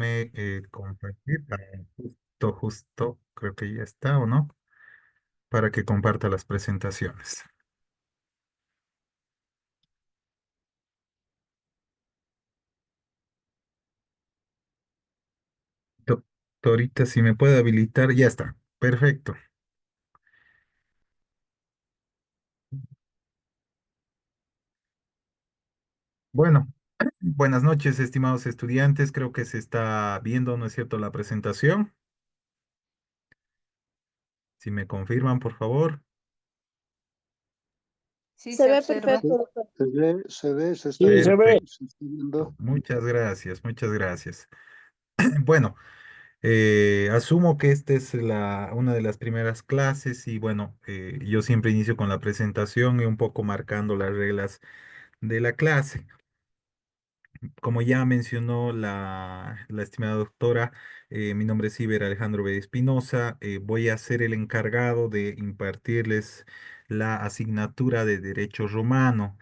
Déjeme compartir. Justo, creo que ya está, ¿o no? Para que comparta las presentaciones. Doctorita, si me puede habilitar, ya está. Perfecto. Bueno, buenas noches, estimados estudiantes. Creo que se está viendo, ¿no es cierto?, la presentación. Si me confirman, por favor. Sí, Se se ve observa. perfecto, doctor. Se está Sí, se ve. Perfecto. viendo. Muchas gracias, muchas gracias. Bueno. Asumo que esta es una de las primeras clases y bueno, yo siempre inicio con la presentación y un poco marcando las reglas de la clase. Como ya mencionó la estimada doctora, mi nombre es Iber Alejandro B. Espinosa. Voy a ser el encargado de impartirles la asignatura de Derecho Romano.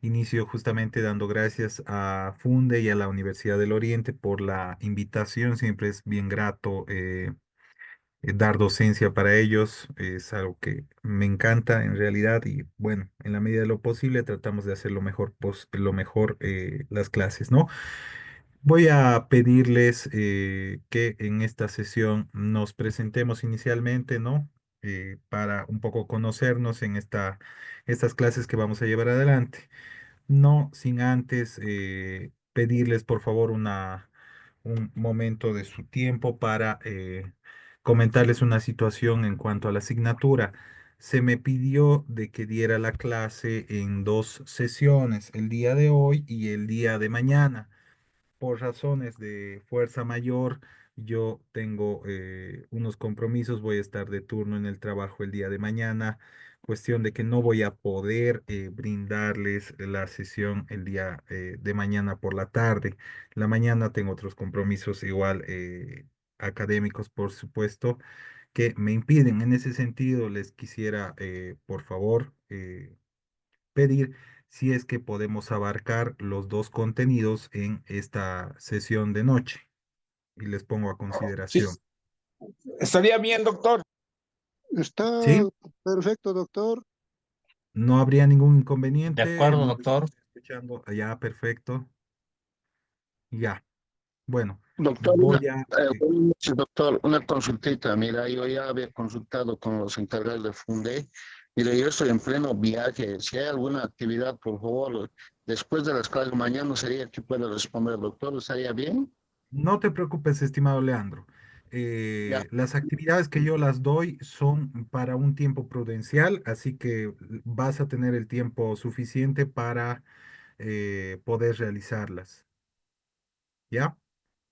Inicio justamente dando gracias a Funde y a la Universidad del Oriente por la invitación. Siempre es bien grato. Dar docencia para ellos es algo que me encanta en realidad y bueno, en la medida de lo posible tratamos de hacer lo mejor, lo mejor las clases, ¿no? Voy a pedirles que en esta sesión nos presentemos inicialmente, ¿no? Para un poco conocernos en estas clases que vamos a llevar adelante. No sin antes pedirles, por favor, un momento de su tiempo para comentarles una situación en cuanto a la asignatura. Se me pidió de que diera la clase en dos sesiones, el día de hoy y el día de mañana. Por razones de fuerza mayor, yo tengo unos compromisos, voy a estar de turno en el trabajo el día de mañana, cuestión de que no voy a poder brindarles la sesión el día de mañana por la tarde. La mañana tengo otros compromisos igual académicos, por supuesto, que me impiden. En ese sentido, les quisiera, por favor, pedir si es que podemos abarcar los dos contenidos en esta sesión de noche y les pongo a Sí, consideración. estaría bien, doctor. Está ¿Sí? perfecto, doctor. No habría ningún De inconveniente. acuerdo, No les doctor. estoy escuchando. Ya, perfecto. Ya. Bueno, Doctor, voy a... buenas noches, doctor. Una consultita. Mira, yo ya había consultado con los encargados de Funde. Mira, yo estoy en pleno viaje. Si hay alguna actividad, por favor, después de las clases mañana sería que pueda responder, doctor. ¿Estaría bien? No te preocupes, estimado Leandro. Ya. Las actividades que yo las doy son para un tiempo prudencial, así que vas a tener el tiempo suficiente para poder realizarlas. ¿Ya?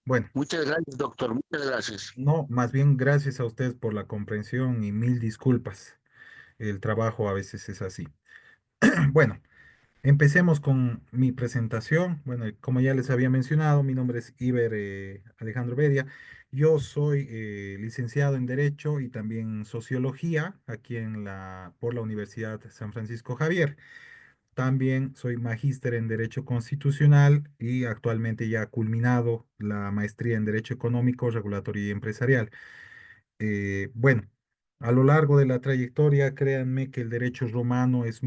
Bueno. Muchas gracias, doctor. Muchas gracias. No, más bien gracias a ustedes por la comprensión y mil disculpas. El trabajo a veces es así. Bueno, empecemos con mi presentación. Bueno, como ya les había mencionado, mi nombre es Iber Alejandro Bedia. Yo soy licenciado en Derecho y también Sociología aquí por la Universidad San Francisco Javier. También soy magíster en Derecho Constitucional y actualmente ya culminado la maestría en Derecho Económico, Regulatorio y Empresarial. Bueno, a lo largo de la trayectoria, créanme que el derecho romano es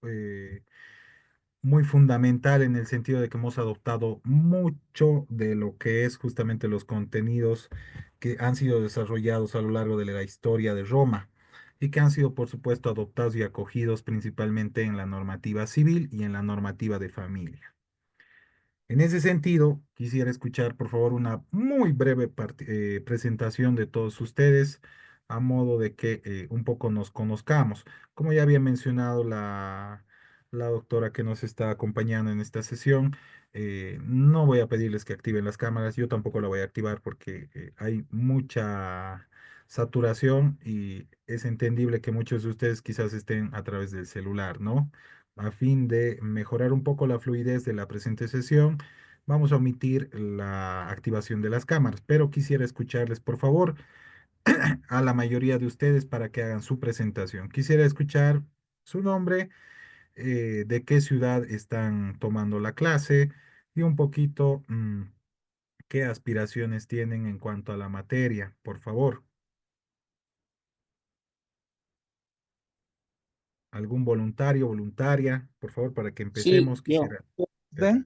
eh, muy fundamental en el sentido de que hemos adoptado mucho de lo que es justamente los contenidos que han sido desarrollados a lo largo de la historia de Roma y que han sido, por supuesto, adoptados y acogidos principalmente en la normativa civil y en la normativa de familia. En ese sentido, quisiera escuchar, por favor, una muy breve presentación de todos ustedes, a modo de que un poco nos conozcamos. Como ya había mencionado la doctora que nos está acompañando en esta sesión, no voy a pedirles que activen las cámaras, yo tampoco la voy a activar porque hay mucha saturación y es entendible que muchos de ustedes quizás estén a través del celular, ¿no? A fin de mejorar un poco la fluidez de la presente sesión, vamos a omitir la activación de las cámaras, pero quisiera escucharles, por favor, a la mayoría de ustedes para que hagan su presentación. Quisiera escuchar su nombre, de qué ciudad están tomando la clase y un poquito ¿Qué aspiraciones tienen en cuanto a la materia? Por favor, algún voluntario, voluntaria, por favor, para que Sí, empecemos, yo. quisiera ¿Ven? verla.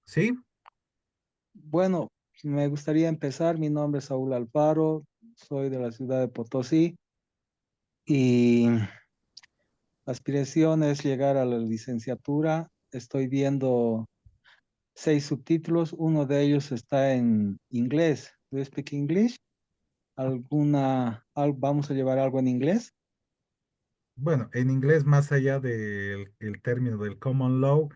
¿Sí? Bueno, me gustaría empezar. Mi nombre es Saúl Alfaro, soy de la ciudad de Potosí y aspiración es llegar a la licenciatura. Estoy viendo 6 subtítulos, uno de ellos está en inglés. ¿Do you speak English? Vamos a llevar algo en inglés? Bueno, en inglés, más allá del el término del common law,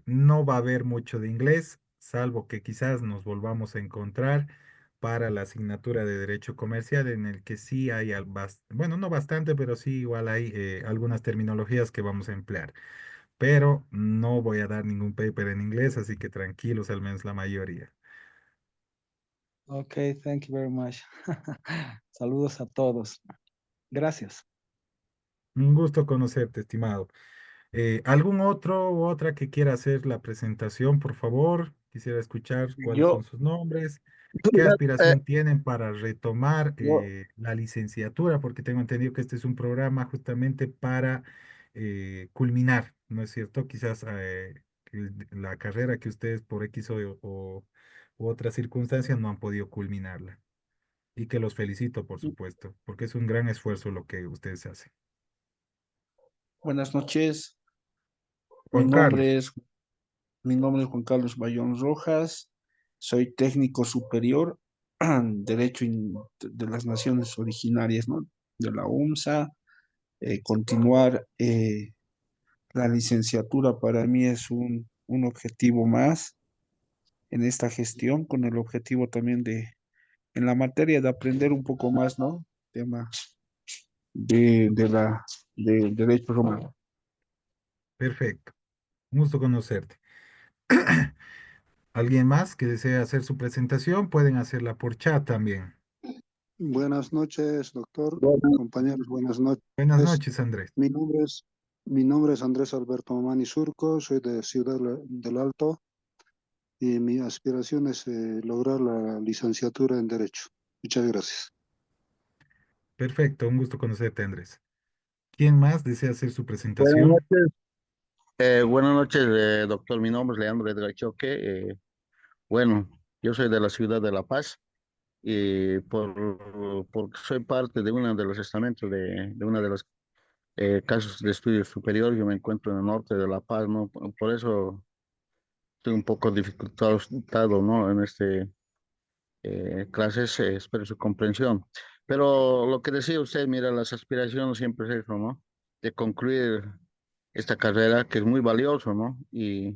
no va a haber mucho de inglés, salvo que quizás nos volvamos a encontrar para la asignatura de Derecho Comercial, en el que sí hay, bueno, no bastante, pero sí igual hay algunas terminologías que vamos a emplear. Pero no voy a dar ningún paper en inglés, así que tranquilos, al menos la mayoría. Ok, thank you very much. Saludos a todos. Gracias. Un gusto conocerte, estimado. ¿Algún otro u otra que quiera hacer la presentación, por favor? Quisiera escuchar cuáles son Yo, sus nombres, qué mira, aspiración tienen para retomar yo, la licenciatura, porque tengo entendido que este es un programa justamente para culminar, ¿no es cierto? Quizás la carrera que ustedes por X u otras circunstancias no han podido culminarla. Y que los felicito, por supuesto, porque es un gran esfuerzo lo que ustedes hacen. Buenas noches. Mi Juan Carlos. nombre es, mi nombre es Juan Carlos Bayón Rojas. Soy técnico superior de las Naciones Originarias, ¿no? De la UMSA. Continuar la licenciatura para mí es un objetivo más en esta gestión, con el objetivo también en la materia de aprender un poco más, ¿no? Tema de derecho romano. Perfecto. Un gusto conocerte. ¿Alguien más que desee hacer su presentación? Pueden hacerla por chat también. Buenas noches, doctor. bueno, Compañeros, buenas noches. Buenas noches, Andrés. Mi nombre es, mi nombre es Andrés Alberto Mamani Surco, soy de Ciudad del Alto y mi aspiración es lograr la licenciatura en Derecho. Muchas gracias. Perfecto, un gusto conocerte, Andrés. ¿Quién más desea hacer su buenas presentación? noches, buenas noches, doctor. Mi nombre es Leandro Edgar Choque. Bueno, yo soy de la ciudad de La Paz y porque soy parte de uno de los estamentos de una de las casas de estudio superior. Yo me encuentro en el norte de La Paz, ¿no? Por eso estoy un poco dificultado, ¿no? En este clases, espero su comprensión. Pero lo que decía usted, mira, las aspiraciones siempre es eso, ¿no? De concluir esta carrera que es muy valioso, ¿no? Y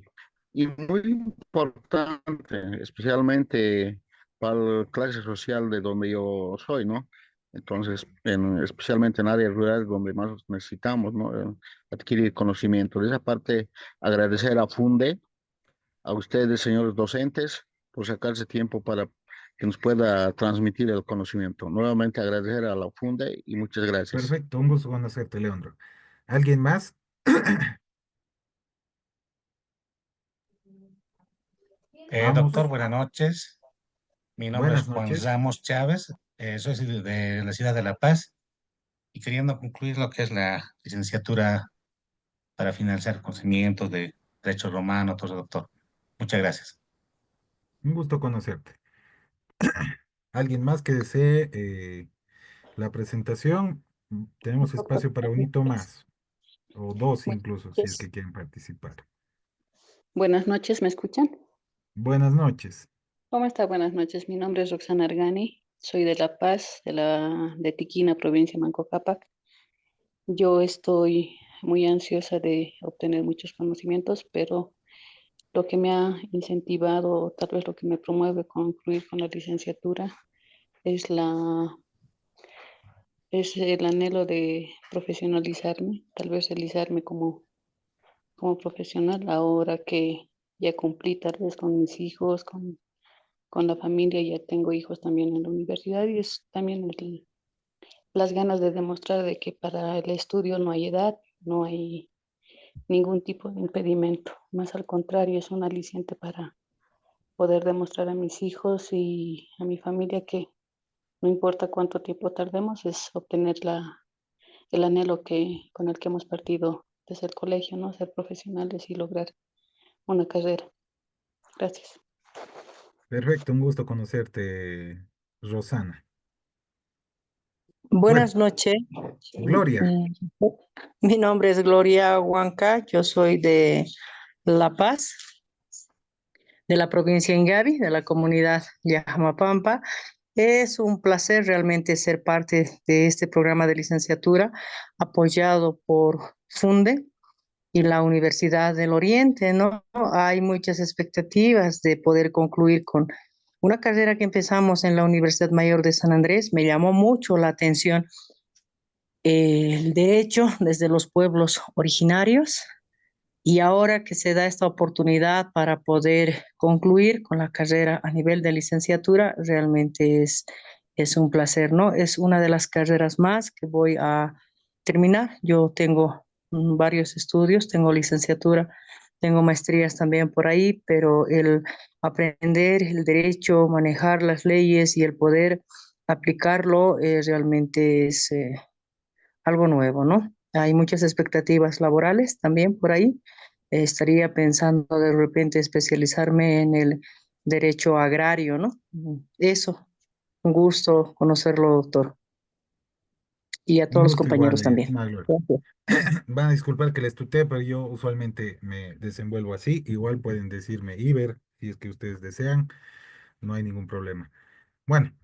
muy importante, especialmente para la clase social de donde yo soy, ¿no? Entonces, especialmente en áreas rurales donde más necesitamos, ¿no? Adquirir conocimiento. De esa parte, agradecer a Funde, a ustedes, señores docentes, por sacarse tiempo para que nos pueda transmitir el conocimiento. Nuevamente agradecer a la Funde y muchas gracias. Perfecto, un gusto conocerte, Leandro. ¿Alguien más? Doctor, Vamos. buenas noches. Mi nombre es Buenas Juan noches. Ramos Chávez. Soy de la ciudad de La Paz y queriendo concluir lo que es la licenciatura para finalizar conocimientos de Derecho Romano, todo eso, doctor. Muchas gracias. Un gusto conocerte. ¿Alguien más que desee la presentación? Tenemos espacio para un hito más, o dos Buenas incluso, si es noches. que quieren participar. Buenas noches, ¿me escuchan? Buenas noches. ¿Cómo está? Buenas noches. Mi nombre es Roxana Argani. Soy de La Paz, de Tiquina, provincia de Manco Cápac. Yo estoy muy ansiosa de obtener muchos conocimientos, pero lo que me ha incentivado, o tal vez lo que me promueve a concluir con la licenciatura, es es el anhelo de profesionalizarme, tal vez realizarme como profesional ahora que ya cumplí tal vez con mis hijos, con la familia, ya tengo hijos también en la universidad y es también las ganas de demostrar de que para el estudio no hay edad, no hay ningún tipo de impedimento, más al contrario, es un aliciente poder demostrar a mis hijos y a mi familia que no importa cuánto tiempo tardemos, es obtener el anhelo con el que hemos partido desde el colegio, ¿no? Ser profesionales y lograr una carrera. Gracias. Perfecto, un gusto conocerte, Rosana. Bueno, Buenas noches. Gloria, Mm, Mi nombre es Gloria Huanca, yo soy de La Paz, de la provincia de Ingavi, de la comunidad Yajamapampa. Es un placer realmente ser parte de este programa de licenciatura apoyado por FUNDE y la Universidad del Oriente, ¿no? Hay muchas expectativas de poder concluir con una carrera que empezamos en la Universidad Mayor de San Andrés. Me llamó mucho la atención el derecho desde los pueblos originarios y ahora que se da esta oportunidad para poder concluir con la carrera a nivel de licenciatura, realmente es un placer, ¿no? Es una de las carreras más que voy a terminar. Yo tengo varios estudios, tengo licenciatura, tengo maestrías también por ahí, pero el aprender el derecho, manejar las leyes y el poder aplicarlo realmente es algo nuevo, ¿no? Hay muchas expectativas laborales también por ahí. Estaría pensando de repente especializarme en el derecho agrario, ¿no? Eso, un gusto conocerlo, doctor, y a un todos los gusto igual, compañeros también. estimada Gloria. Gracias. Van a disculpar que les tutee, pero yo usualmente me desenvuelvo así. Igual pueden decirme Iber, si es que ustedes desean, no hay ningún problema. Bueno,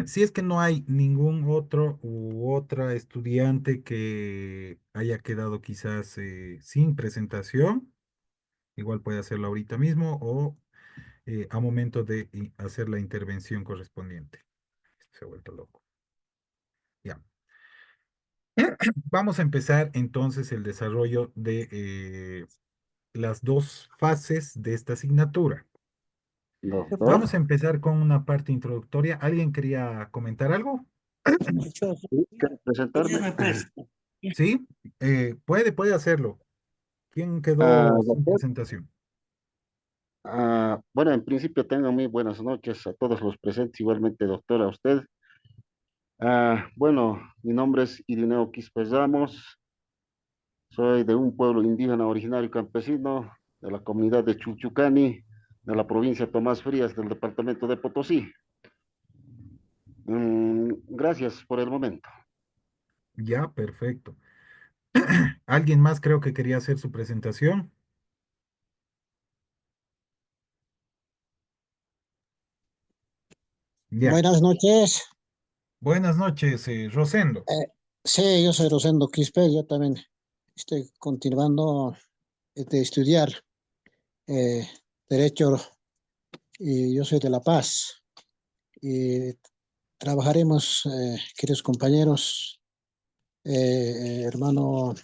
si es que no hay ningún otro u otra estudiante que haya quedado quizás sin presentación, igual puede hacerlo ahorita mismo o a momento de hacer la intervención correspondiente. Se ha vuelto loco. Ya. Vamos a empezar entonces el desarrollo de las dos fases de esta asignatura. Doctor, Vamos a empezar con una parte introductoria. ¿Alguien quería comentar algo? sí, quiero presentarme. Sí, puede hacerlo. ¿Quién Ah, quedó sin doctor, presentación? bueno, en principio tengan muy buenas noches a todos los presentes, igualmente doctor a usted. Bueno, mi nombre es Irineo Quispe Ramos, soy de un pueblo indígena originario campesino de la comunidad de Chulchucani, de la provincia de Tomás Frías, del departamento de Potosí. Gracias por el momento. Ya, perfecto. ¿Alguien más creo que quería hacer su presentación? Ya. Buenas noches. Buenas noches, Rosendo. Sí, yo soy Rosendo Quispe, yo también estoy continuando de estudiar eh, Derecho y yo soy de La Paz. Y trabajaremos, queridos compañeros, hermano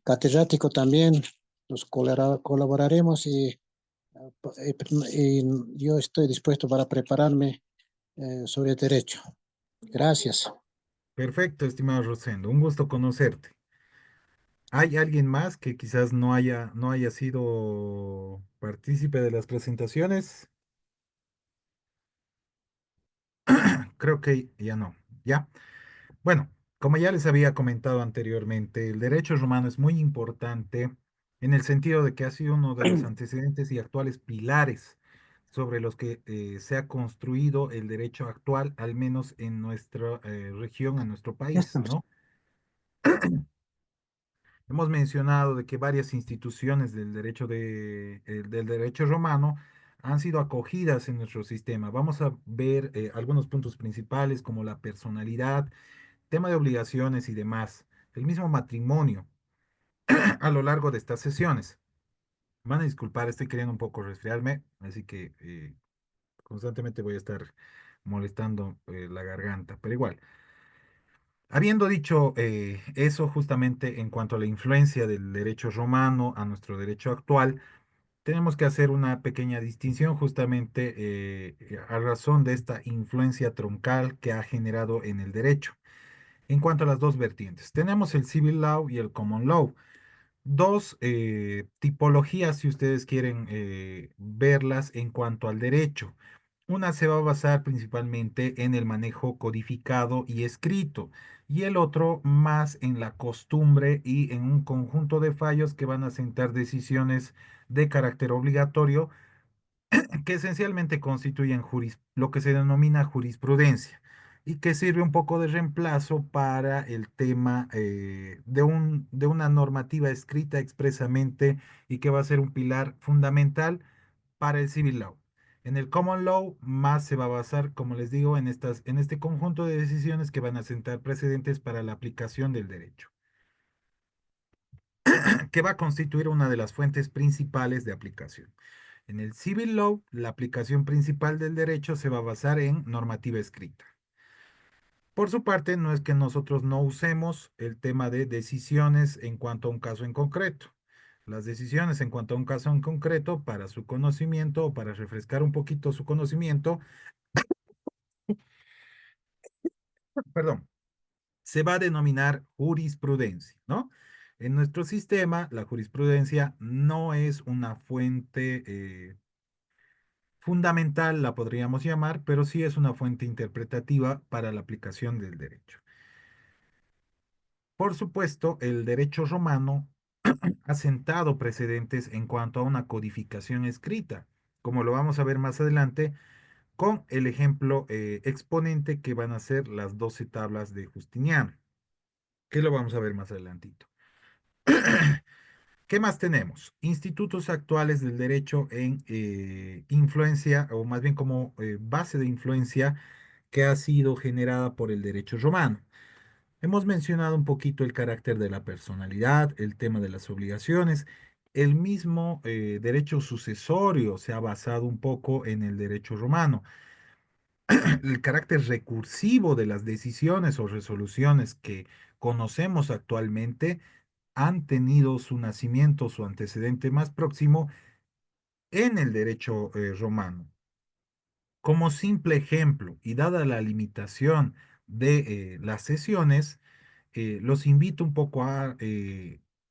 catedrático también, nos colaboraremos y yo estoy dispuesto para prepararme sobre Derecho. Gracias. Perfecto, estimado Rosendo. Un gusto conocerte. ¿Hay alguien más que quizás no haya sido partícipe de las presentaciones? Creo que ya no. ¿Ya? Bueno, como ya les había comentado anteriormente, el derecho romano es muy importante en el sentido de que ha sido uno de los antecedentes y actuales pilares sobre los que se ha construido el derecho actual, al menos en nuestra región, en nuestro Ya país, estamos. ¿no? Hemos mencionado de que varias instituciones del derecho romano han sido acogidas en nuestro sistema. Vamos a ver algunos puntos principales como la personalidad, tema de obligaciones y demás. El mismo matrimonio a lo largo de estas sesiones. Van a disculpar, estoy queriendo un poco resfriarme, así que constantemente voy a estar molestando la garganta, pero igual. Habiendo dicho eso justamente en cuanto a la influencia del derecho romano a nuestro derecho actual, tenemos que hacer una pequeña distinción justamente a razón de esta influencia troncal que ha generado en el derecho. En cuanto a las dos vertientes, tenemos el civil law y el common law. dos tipologías, si ustedes quieren verlas en cuanto al derecho. Una se va a basar principalmente en el manejo codificado y escrito, y el otro más en la costumbre y en un conjunto de fallos que van a sentar decisiones de carácter obligatorio que esencialmente constituyen lo que se denomina jurisprudencia y que sirve un poco de reemplazo para el tema de una normativa escrita expresamente y que va a ser un pilar fundamental para el civil law. En el common law más se va a basar, como les digo, en este conjunto de decisiones que van a sentar precedentes para la aplicación del derecho, que va a constituir una de las fuentes principales de aplicación. En el civil law, la aplicación principal del derecho se va a basar en normativa escrita. Por su parte, no es que nosotros no usemos el tema de decisiones en cuanto a un caso en concreto. Las decisiones en cuanto a un caso en concreto, para su conocimiento o para refrescar un poquito su conocimiento, perdón, se va a denominar jurisprudencia, ¿no? En nuestro sistema, la jurisprudencia no es una fuente fundamental, la podríamos llamar, pero sí es una fuente interpretativa para la aplicación del derecho. Por supuesto, el derecho romano ha sentado precedentes en cuanto a una codificación escrita, como lo vamos a ver más adelante con el ejemplo exponente que van a ser las 12 tablas de Justiniano, que lo vamos a ver más adelantito. ¿Qué más tenemos? Institutos actuales del derecho en influencia, o más bien como base de influencia que ha sido generada por el derecho romano. Hemos mencionado un poquito el carácter de la personalidad, el tema de las obligaciones. El mismo derecho sucesorio se ha basado un poco en el derecho romano. El carácter recursivo de las decisiones o resoluciones que conocemos actualmente han tenido su nacimiento, su antecedente más próximo en el derecho romano. Como simple ejemplo, y dada la limitación de las sesiones, los invito un poco a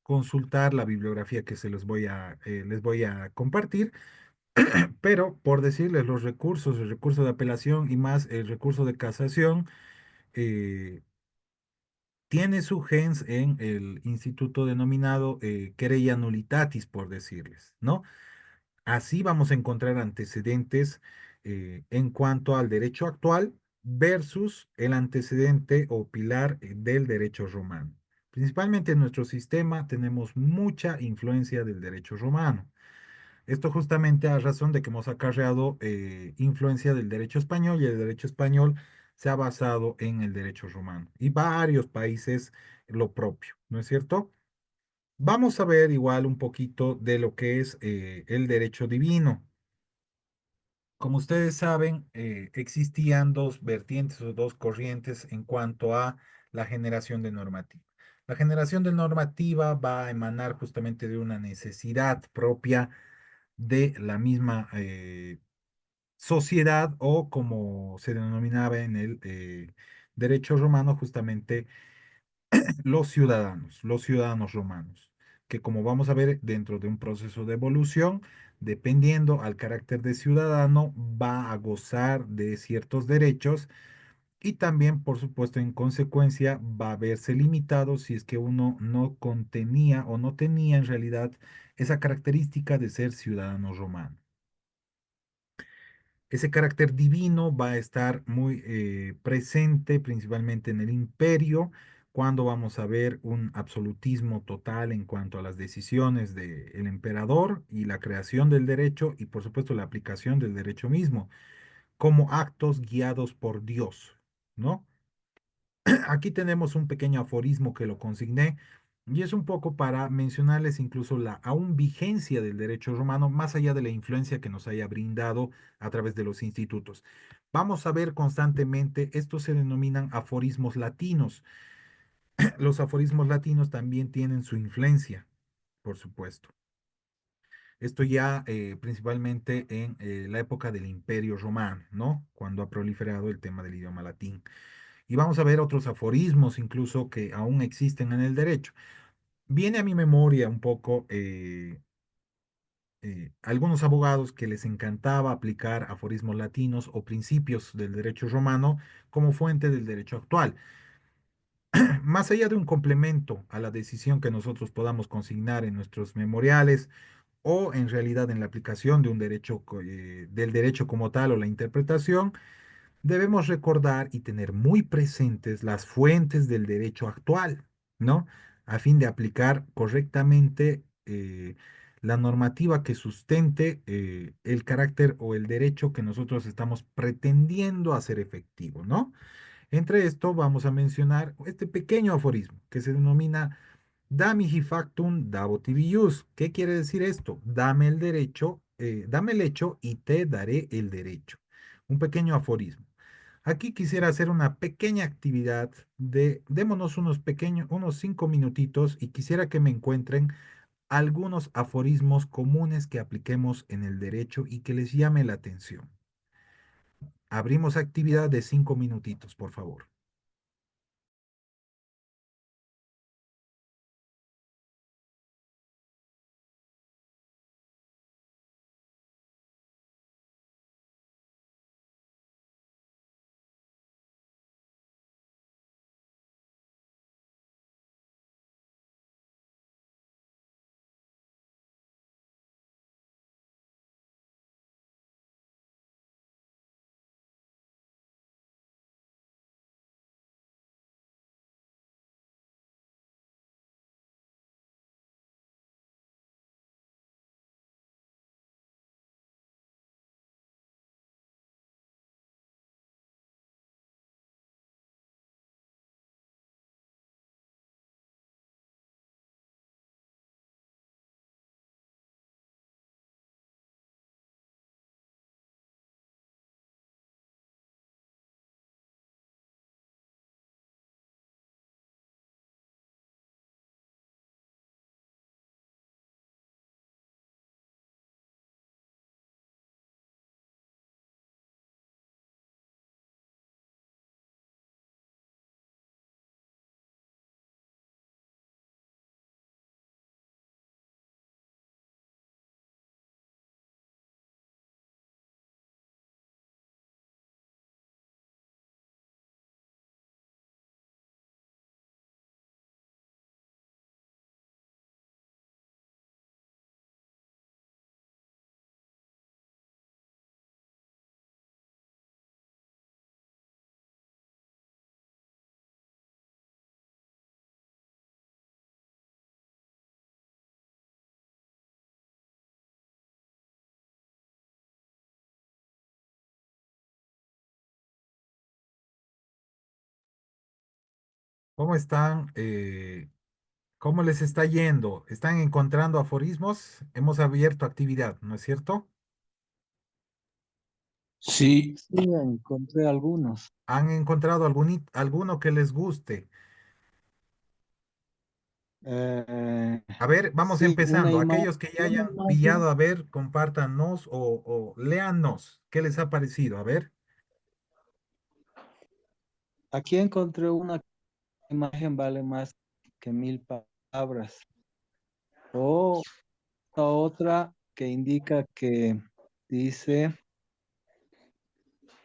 consultar la bibliografía que les voy a compartir, pero por decirles los recursos, el recurso de apelación y más el recurso de casación, eh, tiene su gens en el instituto denominado querella nullitatis, por decirles, ¿no? Así vamos a encontrar antecedentes en cuanto al derecho actual versus el antecedente o pilar del derecho romano. Principalmente en nuestro sistema tenemos mucha influencia del derecho romano. Esto justamente a razón de que hemos acarreado influencia del derecho español y el derecho español se ha basado en el derecho romano y varios países lo propio, ¿no es cierto? Vamos a ver igual un poquito de lo que es el derecho divino. Como ustedes saben, existían dos vertientes o dos corrientes en cuanto a la generación de normativa. La generación de normativa va a emanar justamente de una necesidad propia de la misma sociedad o como se denominaba en el derecho romano, justamente los ciudadanos romanos, que como vamos a ver dentro de un proceso de evolución, dependiendo al carácter de ciudadano, va a gozar de ciertos derechos y también, por supuesto, en consecuencia, va a verse limitado si es que uno no contenía o no tenía en realidad esa característica de ser ciudadano romano. Ese carácter divino va a estar muy presente principalmente en el imperio, cuando vamos a ver un absolutismo total en cuanto a las decisiones del emperador y la creación del derecho y por supuesto la aplicación del derecho mismo como actos guiados por Dios, ¿no? Aquí tenemos un pequeño aforismo que lo consigné y es un poco para mencionarles incluso la aún vigencia del derecho romano más allá de la influencia que nos haya brindado a través de los institutos. Vamos a ver constantemente, estos se denominan aforismos latinos. Los aforismos latinos también tienen su influencia, por supuesto. Esto ya principalmente en la época del Imperio Romano, ¿no? Cuando ha proliferado el tema del idioma latín. Y vamos a ver otros aforismos incluso que aún existen en el derecho. viene a mi memoria un poco algunos abogados que les encantaba aplicar aforismos latinos o principios del derecho romano como fuente del derecho actual. Más allá de un complemento a la decisión que nosotros podamos consignar en nuestros memoriales o en realidad en la aplicación de un derecho, del derecho como tal o la interpretación, debemos recordar y tener muy presentes las fuentes del derecho actual, ¿no? A fin de aplicar correctamente la normativa que sustente el carácter o el derecho que nosotros estamos pretendiendo hacer efectivo, ¿no? Entre esto vamos a mencionar este pequeño aforismo que se denomina Damihi factum dabo tibi jus. ¿Qué quiere decir esto? Dame el derecho, dame el hecho y te daré el derecho. Un pequeño aforismo. Aquí quisiera hacer una pequeña actividad démonos unos 5 minutitos y quisiera que me encuentren algunos aforismos comunes que apliquemos en el derecho y que les llame la atención. Abrimos actividad de 5 minutitos, por favor. ¿Cómo están? ¿Cómo les está yendo? ¿Están encontrando aforismos? Hemos abierto actividad, ¿no es cierto? Sí, Sí, encontré algunos. ¿Han encontrado alguno que les guste? Eh, A ver, vamos sí, una empezando. imagen. Aquellos que ya hayan pillado, a ver, compártanos o léannos. ¿Qué les ha parecido? A ver. Aquí encontré una imagen vale más que 1000 palabras. O esta otra que indica que dice,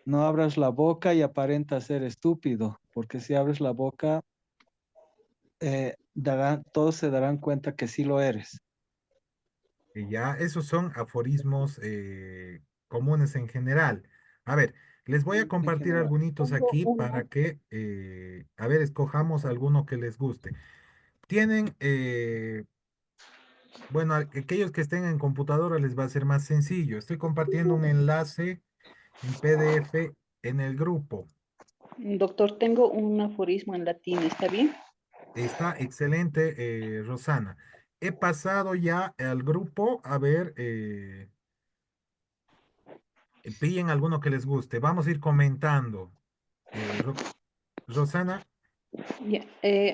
no abras la boca y aparenta ser estúpido, porque si abres la boca, todos se darán cuenta que sí lo eres. Y ya, esos son aforismos comunes en general. A ver, les voy a En compartir general. algunos Tengo aquí uno. para que, a ver, escojamos alguno que les guste. Tienen, bueno, aquellos que estén en computadora les va a ser más sencillo. Estoy compartiendo un enlace en PDF en el grupo. Doctor, tengo un aforismo en latín, ¿está bien? Está excelente, Rosana. He pasado ya al grupo a ver, pillen alguno que les guste. Vamos a ir comentando. Rosana, Ya,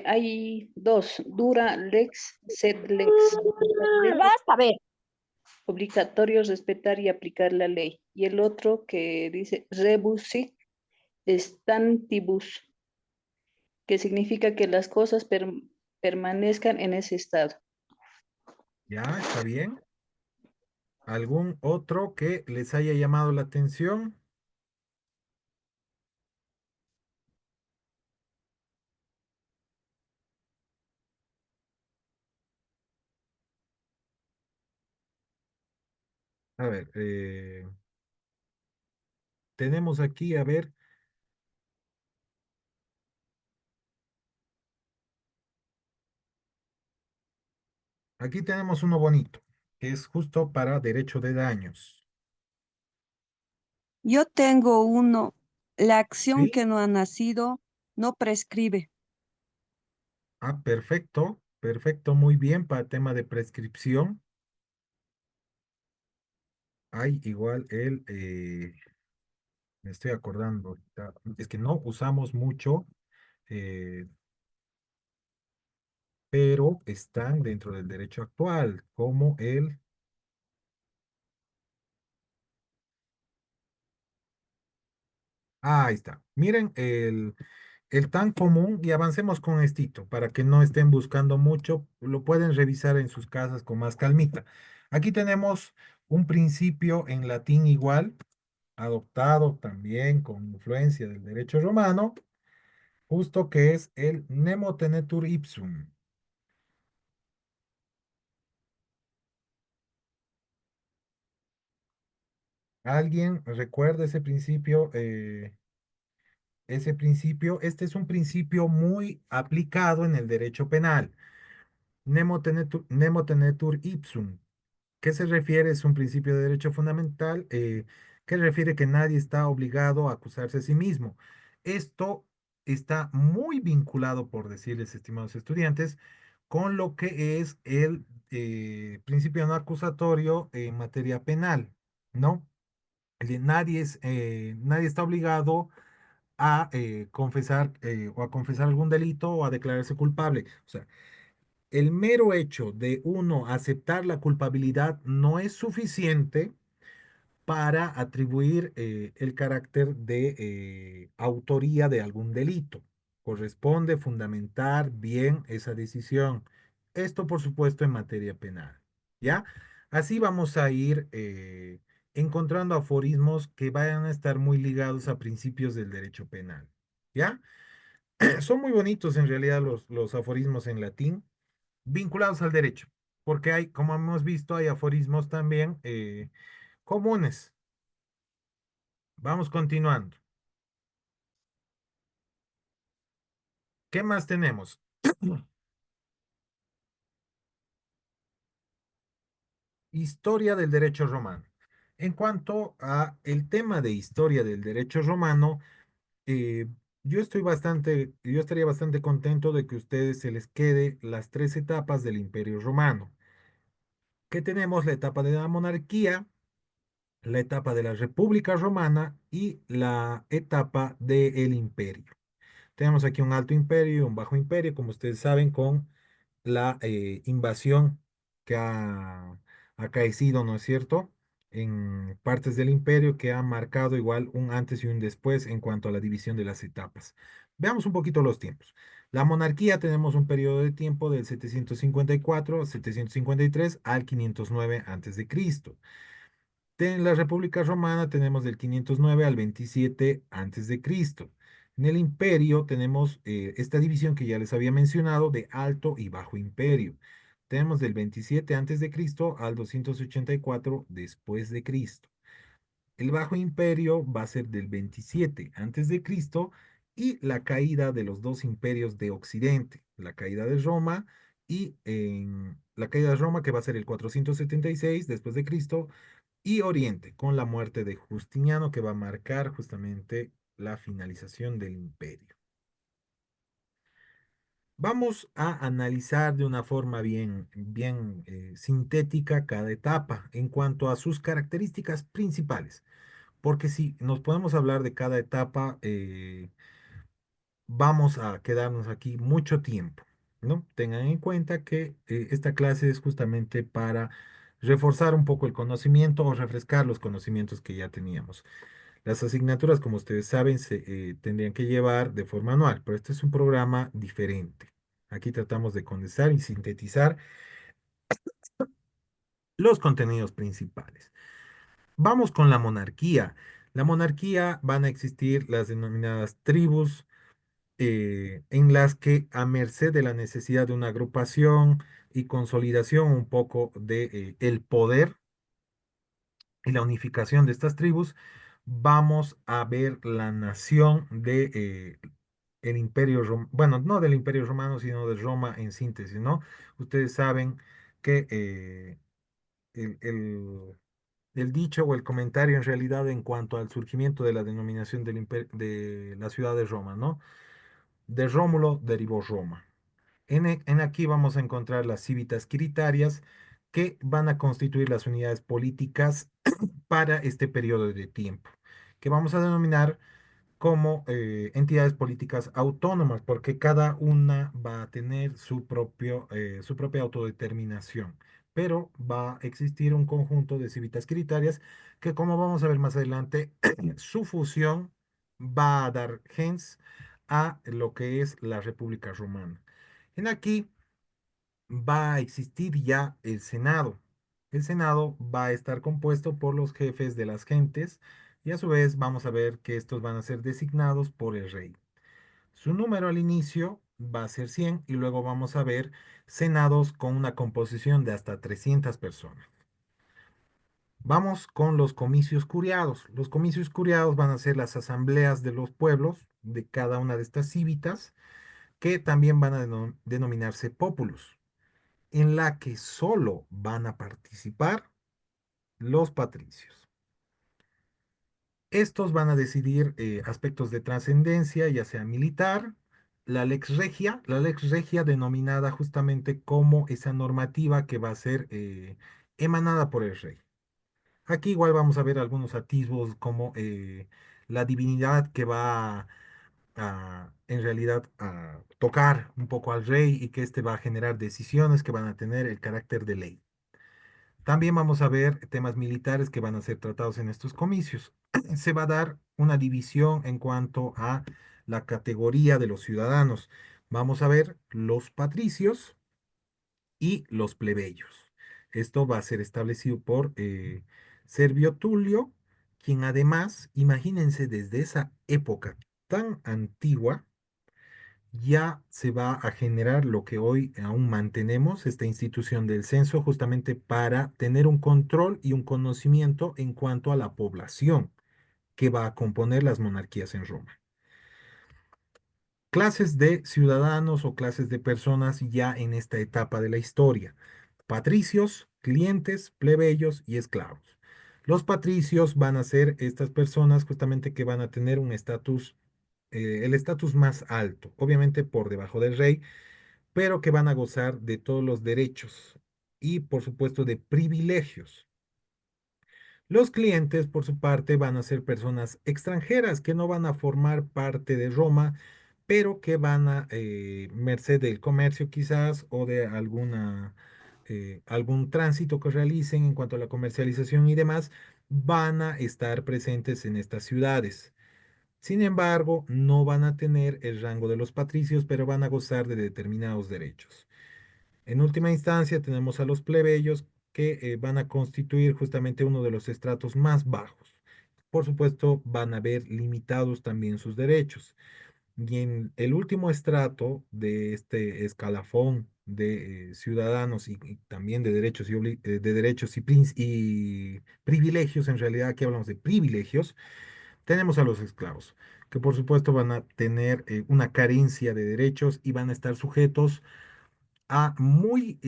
hay dos, dura lex, sed lex. Dura lex, Basta, ver. obligatorio respetar y aplicar la ley. Y el otro que dice rebus sic stantibus, que significa que las cosas permanezcan en ese estado. Ya, está bien. ¿Algún otro que les haya llamado la atención? A ver, tenemos aquí, a ver, aquí tenemos uno bonito, que es justo para derecho de daños. Yo tengo uno. La acción ¿Sí? que no ha nacido no prescribe. Ah, perfecto, perfecto, muy bien para tema de prescripción. Hay igual me estoy acordando ahorita, es que no usamos mucho, eh, pero están dentro del derecho actual, como ahí está. Miren, el tan común, y avancemos con estito, para que no estén buscando mucho, lo pueden revisar en sus casas con más calmita. Aquí tenemos un principio en latín igual, adoptado también con influencia del derecho romano, justo que es el nemo tenetur ipsum. ¿Alguien recuerda ese principio? Ese principio, este es un principio muy aplicado en el derecho penal. Nemo tenetur ipsum. ¿Qué se refiere? Es un principio de derecho fundamental que refiere que nadie está obligado a acusarse a sí mismo. Esto está muy vinculado, por decirles, estimados estudiantes, con lo que es el principio no acusatorio en materia penal, ¿no? Nadie está obligado a confesar o a confesar algún delito o a declararse culpable. O sea, el mero hecho de uno aceptar la culpabilidad no es suficiente para atribuir el carácter de autoría de algún delito. Corresponde fundamentar bien esa decisión. Esto, por supuesto, en materia penal. ¿Ya? Así vamos a ir encontrando aforismos que vayan a estar muy ligados a principios del derecho penal. ¿Ya? Son muy bonitos en realidad los aforismos en latín vinculados al derecho, porque hay, como hemos visto, hay aforismos también comunes. Vamos continuando. ¿Qué más tenemos? Historia del derecho romano. En cuanto a el tema de historia del derecho romano, eh, yo estaría bastante contento de que a ustedes se les quede las tres etapas del Imperio Romano. Que tenemos la etapa de la monarquía, la etapa de la República Romana y la etapa del imperio. Tenemos aquí un alto imperio y un bajo imperio, como ustedes saben, con la invasión que ha acaecido, ¿no es cierto? En partes del imperio que ha marcado igual un antes y un después en cuanto a la división de las etapas. Veamos un poquito los tiempos. La monarquía tenemos un periodo de tiempo del 754 a 753 al 509 antes de Cristo. En la República Romana tenemos del 509 al 27 antes de Cristo. En el imperio tenemos esta división que ya les había mencionado de alto y bajo imperio. Tenemos del 27 antes de Cristo al 284 después de Cristo. El Bajo Imperio va a ser del 27 antes de Cristo y la caída de los dos imperios de Occidente, la caída de Roma y la caída de Roma que va a ser el 476 después de Cristo y Oriente con la muerte de Justiniano que va a marcar justamente la finalización del imperio. Vamos a analizar de una forma bien sintética cada etapa en cuanto a sus características principales. Porque si nos podemos hablar de cada etapa, vamos a quedarnos aquí mucho tiempo, ¿no? Tengan en cuenta que esta clase es justamente para reforzar un poco el conocimiento o refrescar los conocimientos que ya teníamos. Las asignaturas, como ustedes saben, se tendrían que llevar de forma anual, pero este es un programa diferente. Aquí tratamos de condensar y sintetizar los contenidos principales. Vamos con la monarquía. La monarquía van a existir las denominadas tribus, en las que a merced de la necesidad de una agrupación y consolidación un poco de el poder y la unificación de estas tribus, vamos a ver la nación de el Imperio Romano, bueno, no del Imperio Romano, sino de Roma en síntesis, ¿no? Ustedes saben que el, el- el dicho o el comentario en realidad en cuanto al surgimiento de la denominación de la ciudad de Roma, ¿no? De Rómulo derivó Roma. En aquí vamos a encontrar las civitas quiritarias que van a constituir las unidades políticas para este periodo de tiempo, que vamos a denominar como entidades políticas autónomas, porque cada una va a tener su propia autodeterminación, pero va a existir un conjunto de civitas quiritarias que, como vamos a ver más adelante, su fusión va a dar gens a lo que es la República Romana. En aquí va a existir ya el Senado. El Senado va a estar compuesto por los jefes de las gentes y a su vez vamos a ver que estos van a ser designados por el rey. Su número al inicio va a ser 100 y luego vamos a ver senados con una composición de hasta 300 personas. Vamos con los comicios curiados. Los comicios curiados van a ser las asambleas de los pueblos de cada una de estas cívitas, que también van a denominarse populus, en la que solo van a participar los patricios. Estos van a decidir aspectos de trascendencia, ya sea militar, la lex regia denominada justamente como esa normativa que va a ser emanada por el rey. Aquí igual vamos a ver algunos atisbos como la divinidad que va en realidad a tocar un poco al rey y que éste va a generar decisiones que van a tener el carácter de ley. También vamos a ver temas militares que van a ser tratados en estos comicios. Se va a dar una división en cuanto a la categoría de los ciudadanos. Vamos a ver los patricios y los plebeyos. Esto va a ser establecido por Servio Tulio, quien además, imagínense, desde esa época tan antigua, ya se va a generar lo que hoy aún mantenemos, esta institución del censo, justamente para tener un control y un conocimiento en cuanto a la población que va a componer las monarquías en Roma. Clases de ciudadanos o clases de personas ya en esta etapa de la historia: patricios, clientes, plebeyos y esclavos. Los patricios van a ser estas personas justamente que van a tener un estatus, el estatus más alto, obviamente por debajo del rey, pero que van a gozar de todos los derechos y, por supuesto, de privilegios. Los clientes, por su parte, van a ser personas extranjeras que no van a formar parte de Roma, pero que van a, merced del comercio quizás o de algún tránsito que realicen en cuanto a la comercialización y demás, van a estar presentes en estas ciudades. Sin embargo, no van a tener el rango de los patricios, pero van a gozar de determinados derechos. En última instancia, tenemos a los plebeyos que van a constituir justamente uno de los estratos más bajos. Por supuesto, van a ver limitados también sus derechos. Y en el último estrato de este escalafón de ciudadanos y también de derechos de derechos y privilegios, en realidad aquí hablamos de privilegios, tenemos a los esclavos, que por supuesto van a tener una carencia de derechos y van a estar sujetos a muy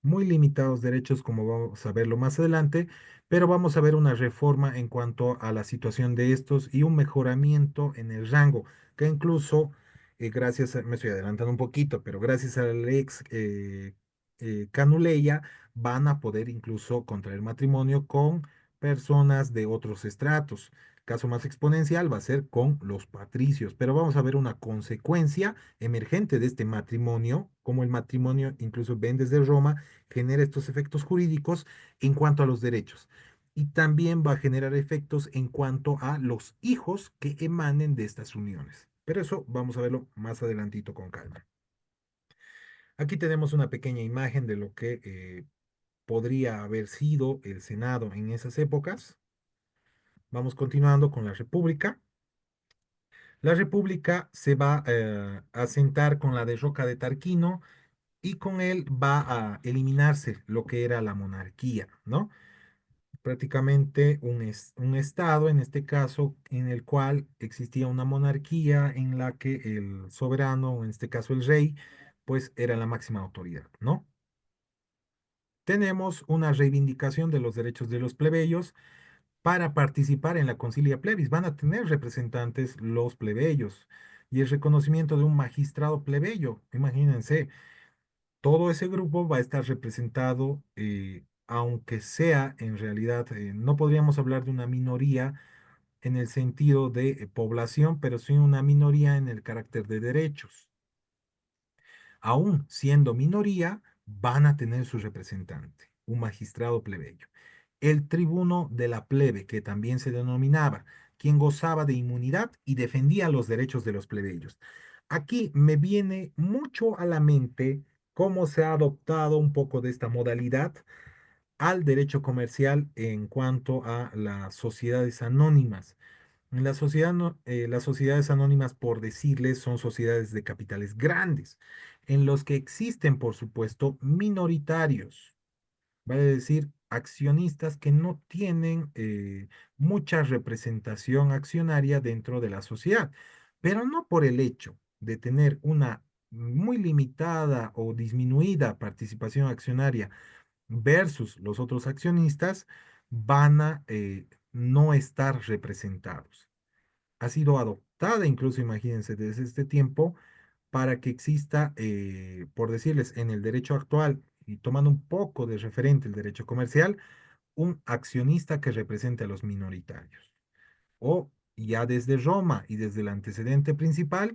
muy limitados derechos, como vamos a verlo más adelante, pero vamos a ver una reforma en cuanto a la situación de estos y un mejoramiento en el rango, que incluso, me estoy adelantando un poquito, pero gracias al ex Canuleia, van a poder incluso contraer matrimonio con personas de otros estratos. Caso más exponencial va a ser con los patricios, pero vamos a ver una consecuencia emergente de este matrimonio, como el matrimonio, incluso ven desde Roma, genera estos efectos jurídicos en cuanto a los derechos. Y también va a generar efectos en cuanto a los hijos que emanen de estas uniones. Pero eso vamos a verlo más adelantito con calma. Aquí tenemos una pequeña imagen de lo que podría haber sido el Senado en esas épocas. Vamos continuando con la República. La República se va a sentar con la derroca de Tarquino y con él va a eliminarse lo que era la monarquía, ¿no? Prácticamente un estado, en este caso, en el cual existía una monarquía en la que el soberano, o en este caso el rey, pues era la máxima autoridad, ¿no? Tenemos una reivindicación de los derechos de los plebeyos para participar en la concilia plebis. Van a tener representantes los plebeyos y el reconocimiento de un magistrado plebeyo. Imagínense, todo ese grupo va a estar representado, aunque sea en realidad, no podríamos hablar de una minoría en el sentido de población, pero sí una minoría en el carácter de derechos. Aún siendo minoría, van a tener su representante, un magistrado plebeyo. El tribuno de la plebe, que también se denominaba, quien gozaba de inmunidad y defendía los derechos de los plebeyos. Aquí me viene mucho a la mente cómo se ha adoptado un poco de esta modalidad al derecho comercial en cuanto a las sociedades anónimas. En la sociedad, las sociedades anónimas, por decirles, son sociedades de capitales grandes, en los que existen, por supuesto, minoritarios, vale decir, accionistas que no tienen mucha representación accionaria dentro de la sociedad, pero no por el hecho de tener una muy limitada o disminuida participación accionaria versus los otros accionistas, van a no estar representados. Ha sido adoptada incluso, imagínense, desde este tiempo para que exista, por decirles, en el derecho actual y tomando un poco de referente el derecho comercial, un accionista que represente a los minoritarios. O ya desde Roma y desde el antecedente principal,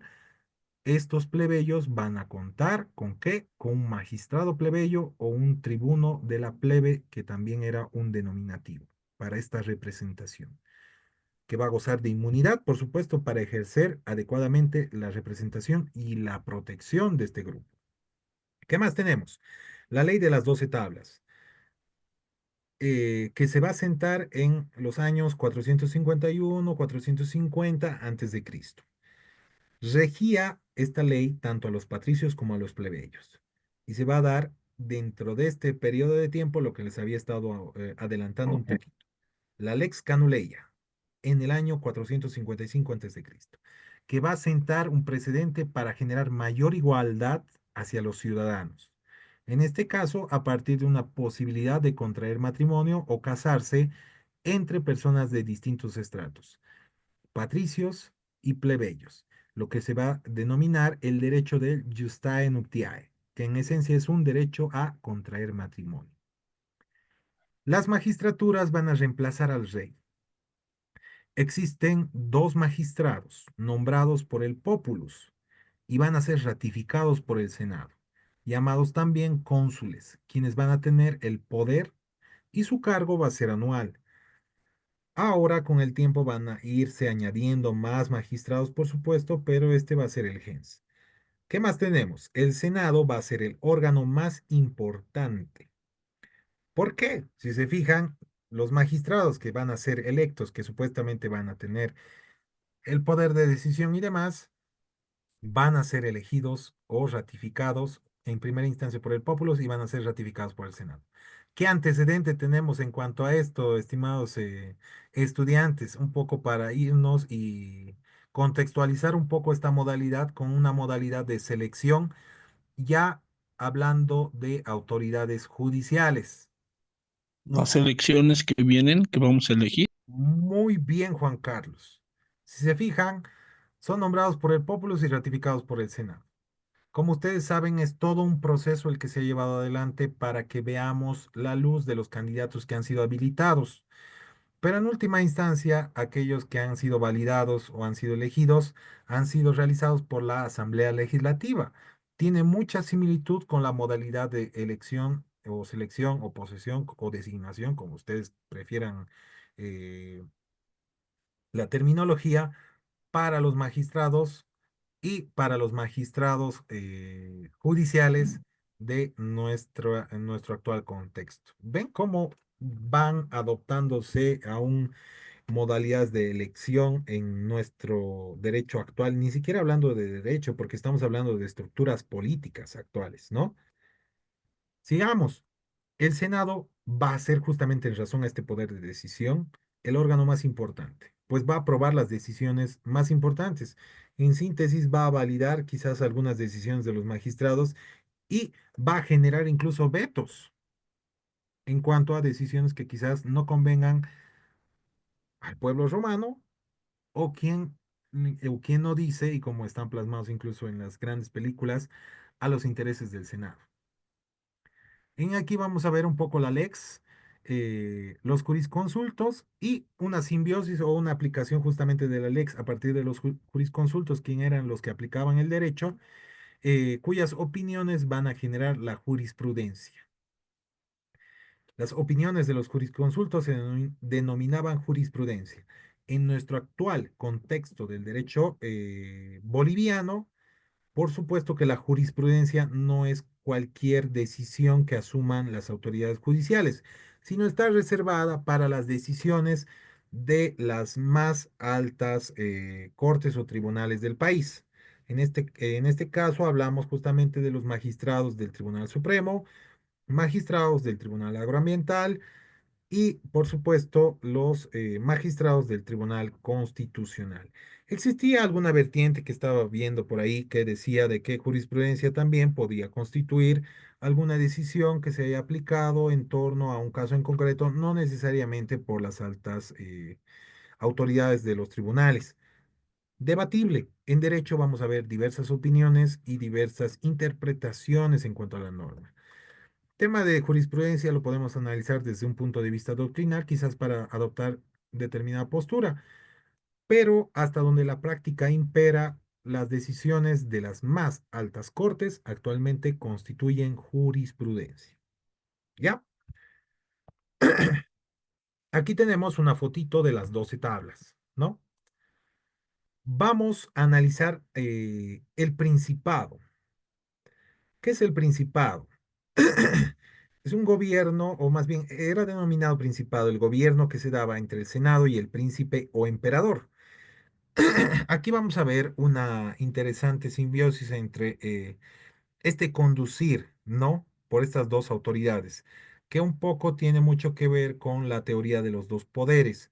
estos plebeyos van a contar con qué, con un magistrado plebeyo o un tribuno de la plebe, que también era un denominativo para esta representación, que va a gozar de inmunidad, por supuesto, para ejercer adecuadamente la representación y la protección de este grupo. ¿Qué más tenemos? La ley de las 12 tablas, que se va a sentar en los años 451, 450 antes de Cristo. Regía esta ley tanto a los patricios como a los plebeyos y se va a dar dentro de este periodo de tiempo lo que les había estado adelantando un poquito. La Lex Canuleia, en el año 455 a.C., que va a sentar un precedente para generar mayor igualdad hacia los ciudadanos. En este caso, a partir de una posibilidad de contraer matrimonio o casarse entre personas de distintos estratos, patricios y plebeyos, lo que se va a denominar el derecho del justae nuptiae, que en esencia es un derecho a contraer matrimonio. Las magistraturas van a reemplazar al rey. Existen dos magistrados nombrados por el populus y van a ser ratificados por el Senado, llamados también cónsules, quienes van a tener el poder y su cargo va a ser anual. Ahora con el tiempo van a irse añadiendo más magistrados, por supuesto, pero este va a ser el gens. ¿Qué más tenemos? El Senado va a ser el órgano más importante. ¿Por qué? Si se fijan, los magistrados que van a ser electos, que supuestamente van a tener el poder de decisión y demás, van a ser elegidos o ratificados en primera instancia por el pueblo y van a ser ratificados por el Senado. ¿Qué antecedente tenemos en cuanto a esto, estimados estudiantes? Un poco para irnos y contextualizar un poco esta modalidad con una modalidad de selección, ya hablando de autoridades judiciales. Las elecciones que vienen, que vamos a elegir. Muy bien, Juan Carlos. Si se fijan, son nombrados por el pueblo y ratificados por el Senado. Como ustedes saben, es todo un proceso el que se ha llevado adelante para que veamos la luz de los candidatos que han sido habilitados. Pero en última instancia, aquellos que han sido validados o han sido elegidos han sido realizados por la Asamblea Legislativa. Tiene mucha similitud con la modalidad de elección o selección o posesión o designación, como ustedes prefieran eh, la terminología, para los magistrados y para los magistrados judiciales de nuestro actual contexto. ¿Ven cómo van adoptándose aún modalidades de elección en nuestro derecho actual? Ni siquiera hablando de derecho, porque estamos hablando de estructuras políticas actuales, ¿no? Sigamos. El Senado va a ser justamente en razón a este poder de decisión el órgano más importante, pues va a aprobar las decisiones más importantes. En síntesis, va a validar quizás algunas decisiones de los magistrados y va a generar incluso vetos en cuanto a decisiones que quizás no convengan al pueblo romano o quien no dice, y como están plasmados incluso en las grandes películas, a los intereses del Senado. En aquí vamos a ver un poco la lex, los jurisconsultos y una simbiosis o una aplicación justamente de la lex a partir de los jurisconsultos, quien eran los que aplicaban el derecho, cuyas opiniones van a generar la jurisprudencia. Las opiniones de los jurisconsultos se denominaban jurisprudencia. En nuestro actual contexto del derecho boliviano, por supuesto que la jurisprudencia no es cualquier decisión que asuman las autoridades judiciales, sino está reservada para las decisiones de las más altas cortes o tribunales del país. En este caso hablamos justamente de los magistrados del Tribunal Supremo, magistrados del Tribunal Agroambiental, y, por supuesto, los magistrados del Tribunal Constitucional. Existía alguna vertiente que estaba viendo por ahí que decía de que jurisprudencia también podía constituir alguna decisión que se haya aplicado en torno a un caso en concreto, no necesariamente por las altas autoridades de los tribunales. Debatible. En derecho vamos a ver diversas opiniones y diversas interpretaciones en cuanto a la norma. Tema de jurisprudencia lo podemos analizar desde un punto de vista doctrinal, quizás para adoptar determinada postura, pero hasta donde la práctica impera, las decisiones de las más altas cortes actualmente constituyen jurisprudencia. ¿Ya? Aquí tenemos una fotito de las 12 tablas, ¿no? Vamos a analizar el Principado. ¿Qué es el Principado? Es un gobierno, o más bien era denominado principado, el gobierno que se daba entre el Senado y el príncipe o emperador. Aquí vamos a ver una interesante simbiosis entre este conducir, ¿no? Por estas dos autoridades, que un poco tiene mucho que ver con la teoría de los dos poderes,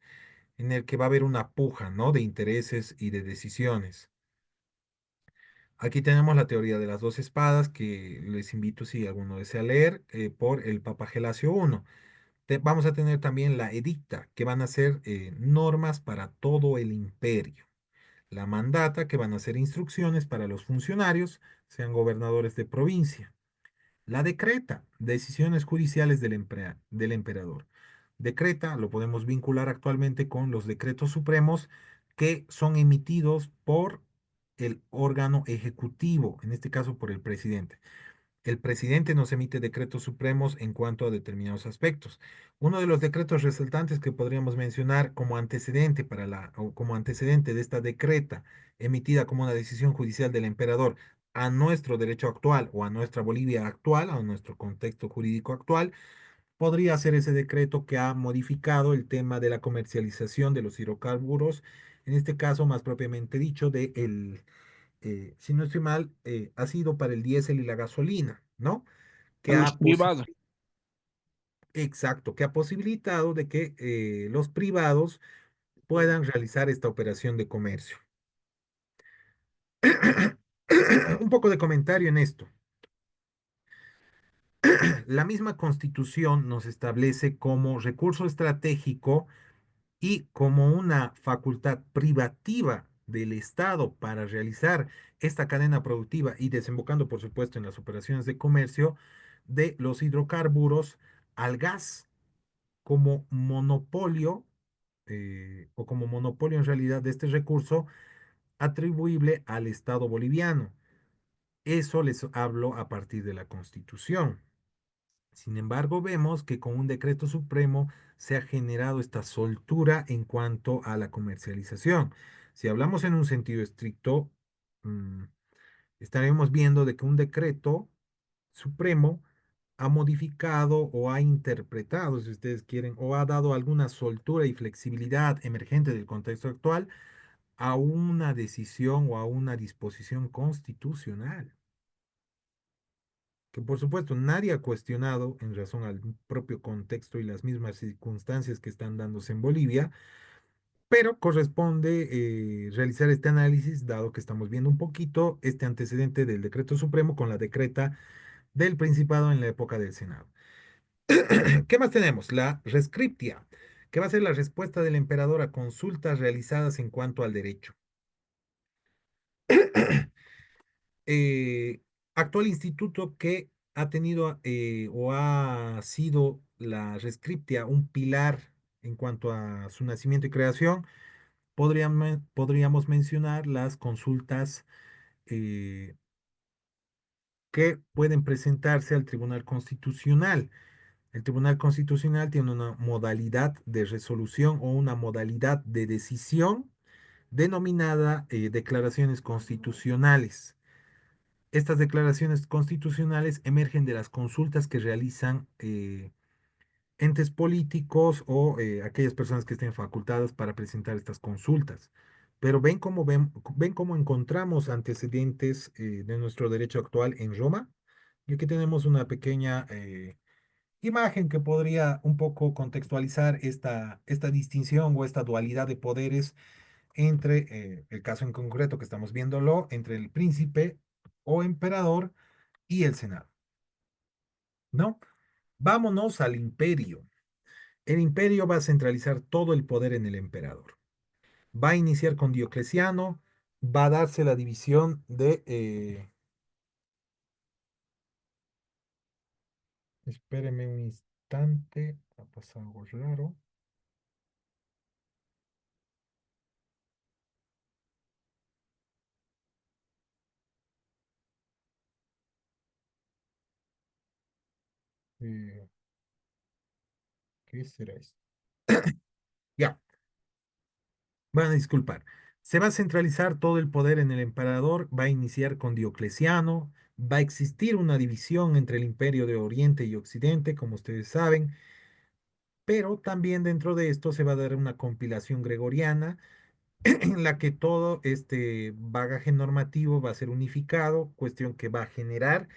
en el que va a haber una puja, ¿no? De intereses y de decisiones. Aquí tenemos la teoría de las dos espadas, que les invito si alguno desea leer, por el Papa Gelasio I. Vamos a tener también la edicta, que van a ser normas para todo el imperio. La mandata, que van a ser instrucciones para los funcionarios, sean gobernadores de provincia. La decreta, decisiones judiciales del emperador. Decreta lo podemos vincular actualmente con los decretos supremos que son emitidos por el órgano ejecutivo, en este caso por el presidente. El presidente nos emite decretos supremos en cuanto a determinados aspectos. Uno de los decretos resaltantes que podríamos mencionar como antecedente o como antecedente de esta decreta emitida como una decisión judicial del emperador a nuestro derecho actual o a nuestra Bolivia actual, a nuestro contexto jurídico actual, podría ser ese decreto que ha modificado el tema de la comercialización de los hidrocarburos, en este caso más propiamente dicho si no estoy mal, ha sido para el diésel y la gasolina, ¿no? A Que los ha privados. exacto, que ha posibilitado de que los privados puedan realizar esta operación de comercio. Un poco de comentario en esto. La misma Constitución nos establece como recurso estratégico y como una facultad privativa del Estado para realizar esta cadena productiva y desembocando, por supuesto, en las operaciones de comercio de los hidrocarburos al gas como monopolio o como monopolio en realidad de este recurso atribuible al Estado boliviano. Eso les hablo a partir de la Constitución. Sin embargo, vemos que con un decreto supremo se ha generado esta soltura en cuanto a la comercialización. Si hablamos en un sentido estricto, estaremos viendo de que un decreto supremo ha modificado o ha interpretado, si ustedes quieren, o ha dado alguna soltura y flexibilidad emergente del contexto actual a una decisión o a una disposición constitucional, que por supuesto nadie ha cuestionado en razón al propio contexto y las mismas circunstancias que están dándose en Bolivia, pero corresponde realizar este análisis, dado que estamos viendo un poquito este antecedente del decreto supremo con la decreta del Principado en la época del Senado. ¿Qué más tenemos? La rescriptia, que va a ser la respuesta del emperador a consultas realizadas en cuanto al derecho. eh, Actual instituto que ha tenido o ha sido la rescriptia un pilar en cuanto a su nacimiento y creación, podríamos mencionar las consultas eh, que pueden presentarse al Tribunal Constitucional. El Tribunal Constitucional tiene una modalidad de resolución o una modalidad de decisión denominada declaraciones constitucionales. Estas declaraciones constitucionales emergen de las consultas que realizan entes políticos o aquellas personas que estén facultadas para presentar estas consultas. Pero ven cómo encontramos antecedentes de nuestro derecho actual en Roma. Y aquí tenemos una pequeña imagen que podría un poco contextualizar esta distinción o esta dualidad de poderes entre el caso en concreto que estamos viéndolo, entre el príncipe o emperador y el Senado, ¿no? Vámonos al imperio. El imperio va a centralizar todo el poder en el emperador. Va a iniciar con Diocleciano, va a darse la división de... espéreme un instante, ha pasado algo raro. Eh, ¿Qué será esto? Ya, van a disculpar. Se va a centralizar todo el poder en el emperador, va a iniciar con Diocleciano, va a existir una división entre el imperio de Oriente y Occidente, como ustedes saben, pero también dentro de esto se va a dar una compilación gregoriana en la que todo este bagaje normativo va a ser unificado, cuestión que va a generar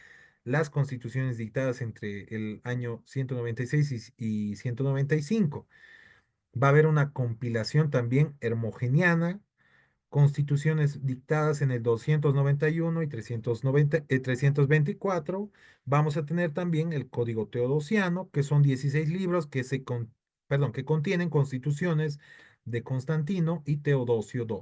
las constituciones dictadas entre el año 196 y 195. Va a haber una compilación también hermogeniana, constituciones dictadas en el 291 y 324. Vamos a tener también el Código Teodosiano, que son 16 libros que contienen constituciones de Constantino y Teodosio II,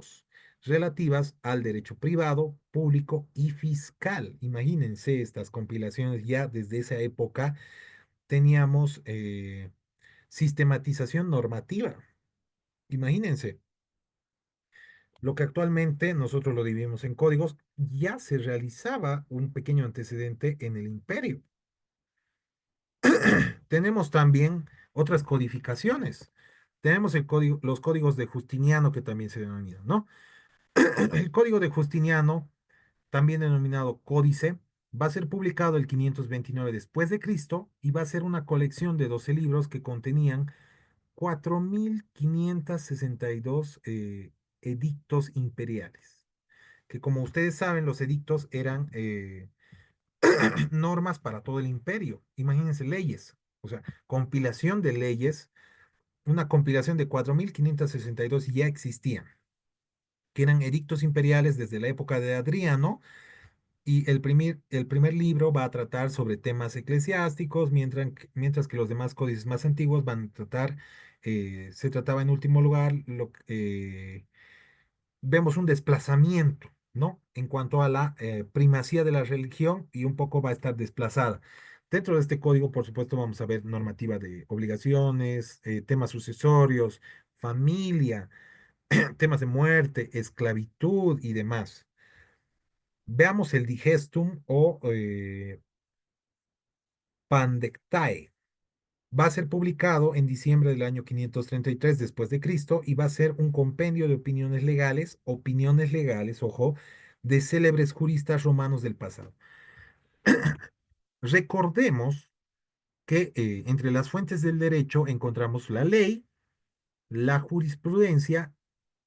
relativas al derecho privado, público y fiscal. Imagínense estas compilaciones ya desde esa época teníamos sistematización normativa. Imagínense. Lo que actualmente nosotros lo dividimos en códigos, ya se realizaba un pequeño antecedente en el imperio. Tenemos también otras codificaciones. Tenemos los códigos de Justiniano que también se denominan, ¿no? El código de Justiniano, también denominado Códice, va a ser publicado el 529 después de Cristo y va a ser una colección de 12 libros que contenían 4.562 edictos imperiales, que como ustedes saben, los edictos eran normas para todo el imperio. Imagínense leyes, o sea, compilación de leyes, una compilación de 4.562 ya existían, que eran edictos imperiales desde la época de Adriano, y el primer libro va a tratar sobre temas eclesiásticos, mientras que los demás códices más antiguos van a tratar, se trataba en último lugar vemos un desplazamiento, ¿no? En cuanto a la primacía de la religión y un poco va a estar desplazada. Dentro de este código, por supuesto, vamos a ver normativa de obligaciones, temas sucesorios, familia, temas de muerte, esclavitud y demás. Veamos el digestum o pandectae. Va a ser publicado en diciembre del año 533 después de Cristo y va a ser un compendio de opiniones legales, ojo, de célebres juristas romanos del pasado. Recordemos que entre las fuentes del derecho encontramos la ley, la jurisprudencia,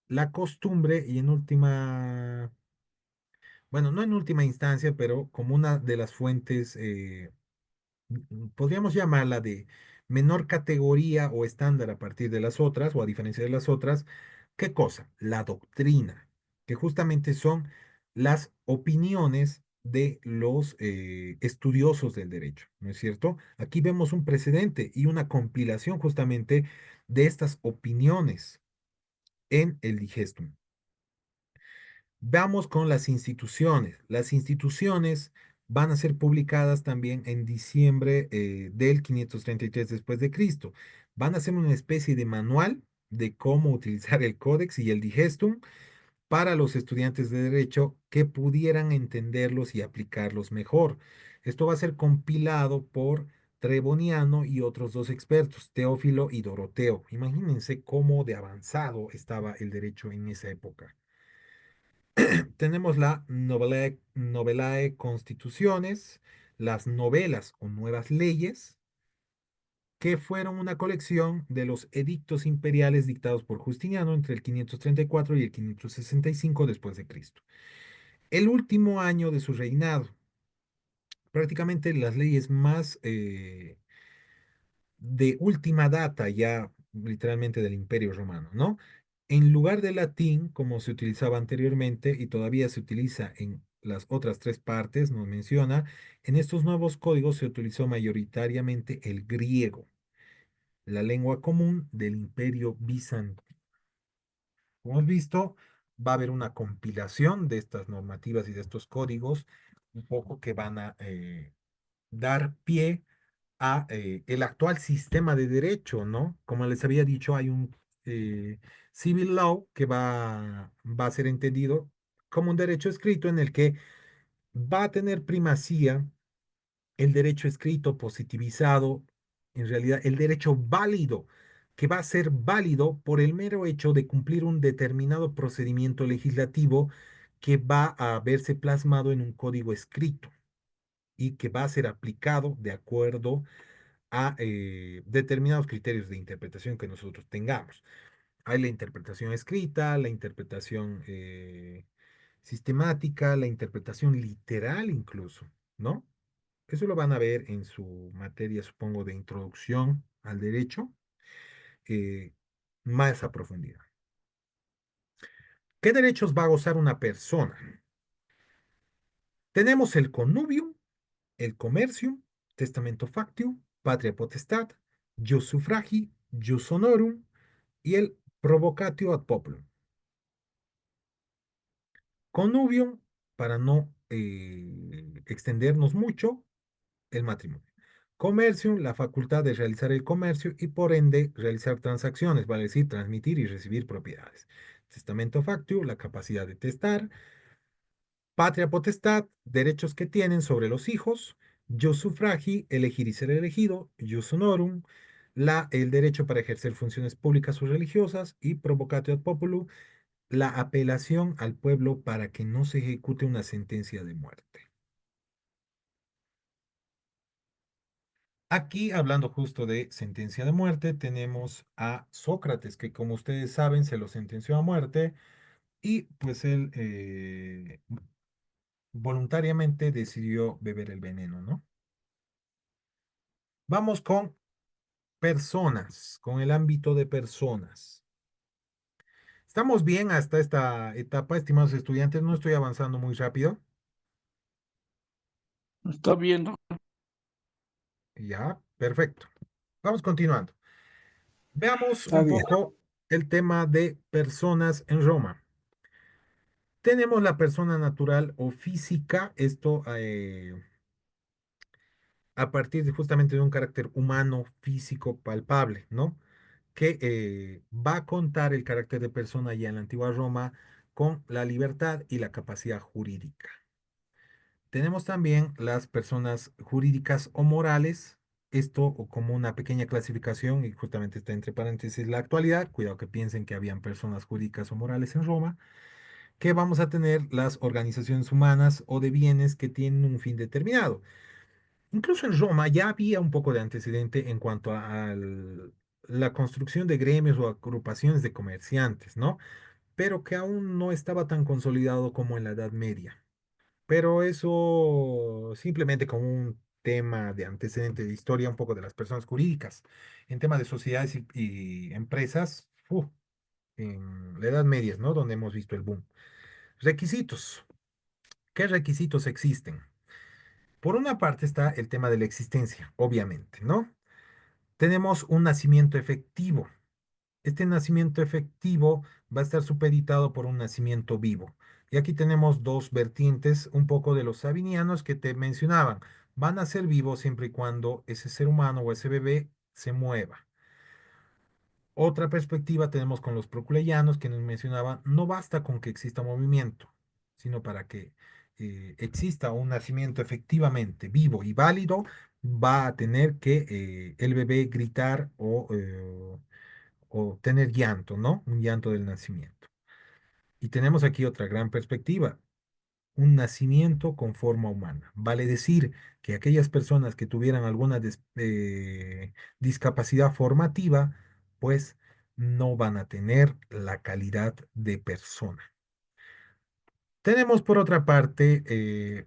la costumbre y en última, bueno, no en última instancia, pero como una de las fuentes, podríamos llamarla de menor categoría o estándar a partir de las otras o a diferencia de las otras, ¿qué cosa? La doctrina, que justamente son las opiniones de los estudiosos del derecho, ¿no es cierto? Aquí vemos un precedente y una compilación justamente de estas opiniones en el digestum. Vamos con las instituciones. Las instituciones van a ser publicadas también en diciembre del 533 después de Cristo. Van a ser una especie de manual de cómo utilizar el Códex y el Digestum para los estudiantes de derecho que pudieran entenderlos y aplicarlos mejor. Esto va a ser compilado por Treboniano y otros dos expertos, Teófilo y Doroteo. Imagínense cómo de avanzado estaba el derecho en esa época. Tenemos la Novelae Constituciones, las novelas o nuevas leyes, que fueron una colección de los edictos imperiales dictados por Justiniano entre el 534 y el 565 después de Cristo. El último año de su reinado, prácticamente las leyes más de última data ya literalmente del Imperio Romano, ¿no? En lugar de latín, como se utilizaba anteriormente y todavía se utiliza en las otras tres partes, nos menciona, en estos nuevos códigos se utilizó mayoritariamente el griego, la lengua común del Imperio Bizantino. Como hemos visto, va a haber una compilación de estas normativas y de estos códigos, un poco que van a dar pie a el actual sistema de derecho, ¿no? Como les había dicho, hay un civil law que va a ser entendido como un derecho escrito en el que va a tener primacía el derecho escrito positivizado, en realidad el derecho válido, que va a ser válido por el mero hecho de cumplir un determinado procedimiento legislativo que va a verse plasmado en un código escrito y que va a ser aplicado de acuerdo a determinados criterios de interpretación que nosotros tengamos. Hay la interpretación escrita, la interpretación sistemática, la interpretación literal incluso, ¿no? Eso lo van a ver en su materia, supongo, de introducción al derecho, eh, más a profundidad. ¿Qué derechos va a gozar una persona? Tenemos el connubium, el comercium, testamento factium, patria potestad, jus suffragi, jus honorum y el provocatio ad populum. Connubium, para no extendernos mucho, el matrimonio. Comercio, la facultad de realizar el comercio y por ende realizar transacciones, vale decir, transmitir y recibir propiedades. Testamento factio, la capacidad de testar. Patria potestad, derechos que tienen sobre los hijos. Jus suffragi, elegir y ser elegido. Jus honorum, el derecho para ejercer funciones públicas o religiosas. Y provocatio ad populum, la apelación al pueblo para que no se ejecute una sentencia de muerte. Aquí, hablando justo de sentencia de muerte, tenemos a Sócrates, que como ustedes saben, se lo sentenció a muerte y pues él voluntariamente decidió beber el veneno, ¿no? Vamos con personas, con el ámbito de personas. ¿Estamos bien hasta esta etapa, estimados estudiantes? No estoy avanzando muy rápido. Está bien, ¿no? Ya, perfecto. Vamos continuando. Veamos Está un bien. poco el tema de personas en Roma. Tenemos la persona natural o física, esto a partir de justamente de un carácter humano, físico, palpable, ¿no? Que va a contar el carácter de persona ya en la antigua Roma con la libertad y la capacidad jurídica. Tenemos también las personas jurídicas o morales, esto o como una pequeña clasificación, y justamente está entre paréntesis la actualidad, cuidado que piensen que habían personas jurídicas o morales en Roma. que vamos a tener las organizaciones humanas o de bienes que tienen un fin determinado. Incluso en Roma ya había un poco de antecedente en cuanto a la construcción de gremios o agrupaciones de comerciantes, ¿no? Pero que aún no estaba tan consolidado como en la Edad Media. Pero eso simplemente como un tema de antecedente de historia un poco de las personas jurídicas. En tema de sociedades y empresas, en la Edad Media, ¿no? Donde hemos visto el boom. Requisitos. ¿Qué requisitos existen? Por una parte está el tema de la existencia, obviamente, ¿no? Tenemos un nacimiento efectivo. Este nacimiento efectivo va a estar supeditado por un nacimiento vivo. Y aquí tenemos dos vertientes, un poco de los sabinianos que te mencionaban. Van a ser vivos siempre y cuando ese ser humano o ese bebé se mueva. Otra perspectiva tenemos con los proculeyanos que nos mencionaban, no basta con que exista movimiento, sino para que exista un nacimiento efectivamente vivo y válido, va a tener que el bebé gritar o tener llanto, ¿no? Un llanto del nacimiento. Y tenemos aquí otra gran perspectiva, un nacimiento con forma humana. Vale decir que aquellas personas que tuvieran alguna discapacidad formativa, pues no van a tener la calidad de persona. Tenemos por otra parte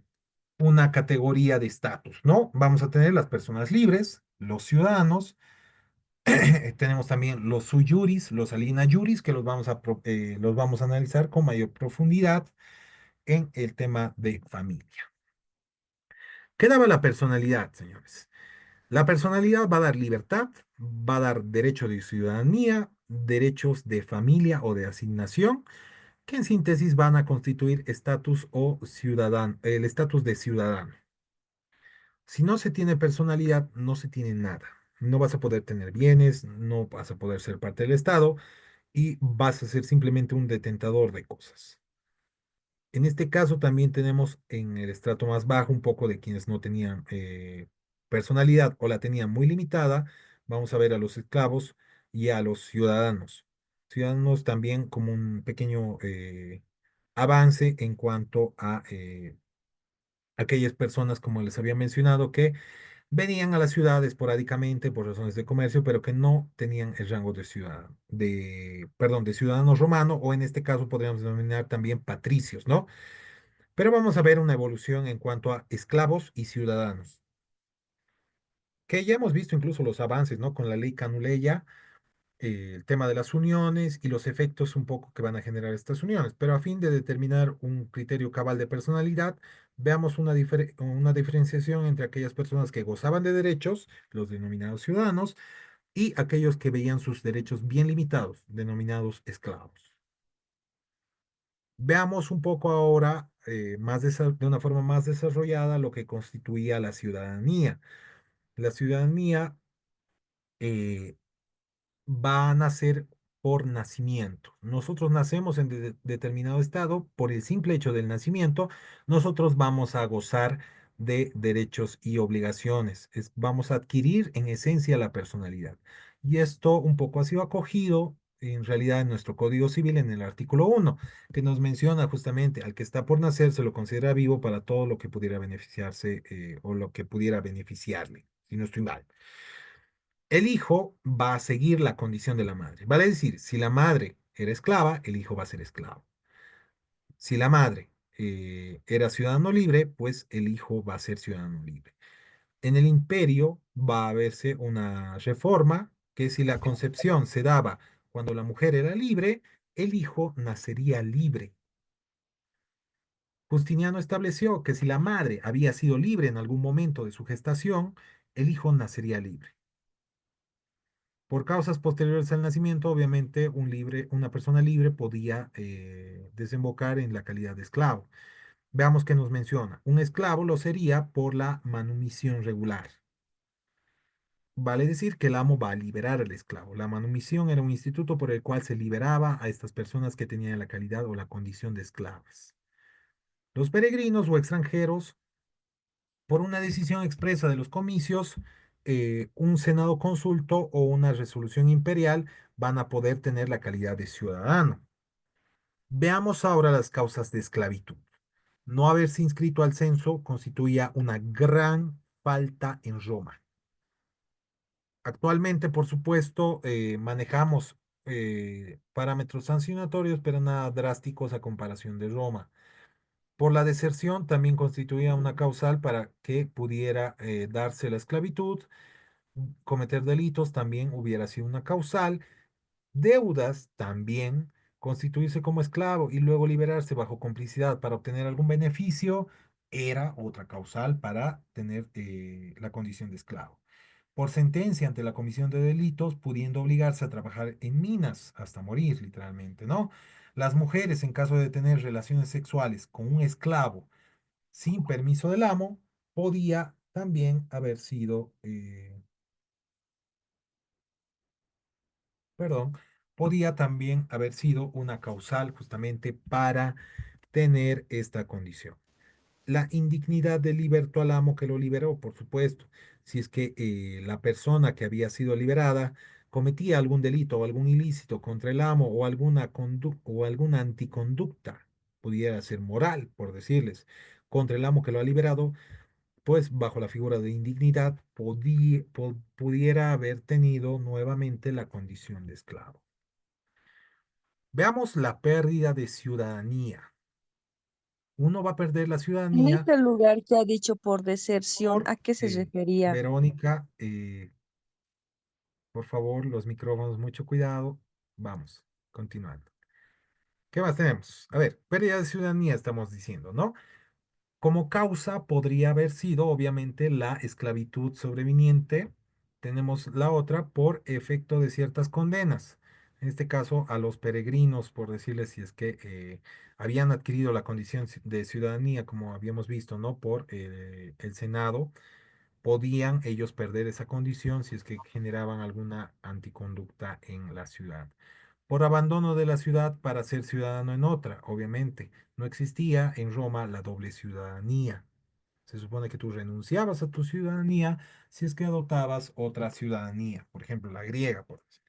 una categoría de estatus, ¿no? Vamos a tener las personas libres, los ciudadanos, tenemos también los sui juris, los alina juris, que los vamos a analizar con mayor profundidad en el tema de familia. ¿Qué daba la personalidad, señores? La personalidad va a dar libertad, va a dar derecho de ciudadanía, derechos de familia o de asignación, que en síntesis van a constituir estatus o ciudadano, el estatus de ciudadano. Si no se tiene personalidad, no se tiene nada. No vas a poder tener bienes, no vas a poder ser parte del Estado y vas a ser simplemente un detentador de cosas. En este caso también tenemos en el estrato más bajo un poco de quienes no tenían personalidad o la tenían muy limitada. Vamos a ver a los esclavos y a los ciudadanos. Ciudadanos también como un pequeño avance en cuanto a aquellas personas, como les había mencionado, que venían a la ciudad esporádicamente por razones de comercio, pero que no tenían el rango de ciudadano, perdón, de ciudadano romano, o en este caso podríamos denominar también patricios, ¿no? Pero vamos a ver una evolución en cuanto a esclavos y ciudadanos, que ya hemos visto incluso los avances, ¿no? Con la ley Canuleya, el tema de las uniones y los efectos un poco que van a generar estas uniones. Pero a fin de determinar un criterio cabal de personalidad, veamos una diferenciación entre aquellas personas que gozaban de derechos, los denominados ciudadanos, y aquellos que veían sus derechos bien limitados, denominados esclavos. Veamos un poco ahora, de una forma más desarrollada, lo que constituía la ciudadanía. La ciudadanía eh, va a nacer por nacimiento. Nosotros nacemos en determinado estado, por el simple hecho del nacimiento, nosotros vamos a gozar de derechos y obligaciones. Vamos a adquirir en esencia la personalidad. Y esto un poco ha sido acogido en realidad en nuestro Código Civil en el artículo 1, que nos menciona justamente al que está por nacer se lo considera vivo para todo lo que pudiera beneficiarse o lo que pudiera beneficiarle, si no estoy mal. El hijo va a seguir la condición de la madre. Vale decir, si la madre era esclava, el hijo va a ser esclavo. Si la madre era ciudadano libre, pues el hijo va a ser ciudadano libre. En el imperio va a verse una reforma que si la concepción se daba cuando la mujer era libre, el hijo nacería libre. Justiniano estableció que si la madre había sido libre en algún momento de su gestación, el hijo nacería libre. Por causas posteriores al nacimiento, obviamente, una persona libre podía desembocar en la calidad de esclavo. Veamos qué nos menciona. Un esclavo lo sería por la manumisión regular. Vale decir que el amo va a liberar al esclavo. La manumisión era un instituto por el cual se liberaba a estas personas que tenían la calidad o la condición de esclavas. Los peregrinos o extranjeros, por una decisión expresa de los comicios, un senado consulto o una resolución imperial van a poder tener la calidad de ciudadano. Veamos ahora las causas de esclavitud. No haberse inscrito al censo constituía una gran falta en Roma. Actualmente, por supuesto, manejamos parámetros sancionatorios, pero nada drásticos a comparación de Roma. Por la deserción también constituía una causal para que pudiera darse la esclavitud. Cometer delitos también hubiera sido una causal. Deudas también, constituirse como esclavo y luego liberarse bajo complicidad para obtener algún beneficio, era otra causal para tener la condición de esclavo. Por sentencia ante la comisión de delitos, pudiendo obligarse a trabajar en minas hasta morir, literalmente, ¿no? Las mujeres, en caso de tener relaciones sexuales con un esclavo sin permiso del amo, podía también haber sido, perdón, podía también haber sido una causal justamente para tener esta condición. La indignidad del liberto al amo que lo liberó, por supuesto. Si es que la persona que había sido liberada cometía algún delito o algún ilícito contra el amo o o alguna anticonducta, pudiera ser moral, por decirles, contra el amo que lo ha liberado, pues bajo la figura de indignidad pudiera haber tenido nuevamente la condición de esclavo. Veamos la pérdida de ciudadanía. Uno va a perder la En ciudadanía este lugar que ha dicho por deserción, por, ¿a qué se refería? Verónica, por favor, los micrófonos, mucho cuidado. Vamos, continuando. ¿Qué más tenemos? A ver, pérdida de ciudadanía estamos diciendo, ¿no? Como causa podría haber sido, obviamente, la esclavitud sobreviniente. Tenemos la otra por efecto de ciertas condenas. En este caso, a los peregrinos, por decirles, si es que habían adquirido la condición de ciudadanía, como habíamos visto, ¿no? Por el Senado, podían ellos perder esa condición si es que generaban alguna anticonducta en la ciudad. Por abandono de la ciudad para ser ciudadano en otra, obviamente. No existía en Roma la doble ciudadanía. Se supone que tú renunciabas a tu ciudadanía si es que adoptabas otra ciudadanía, por ejemplo, la griega, por decir.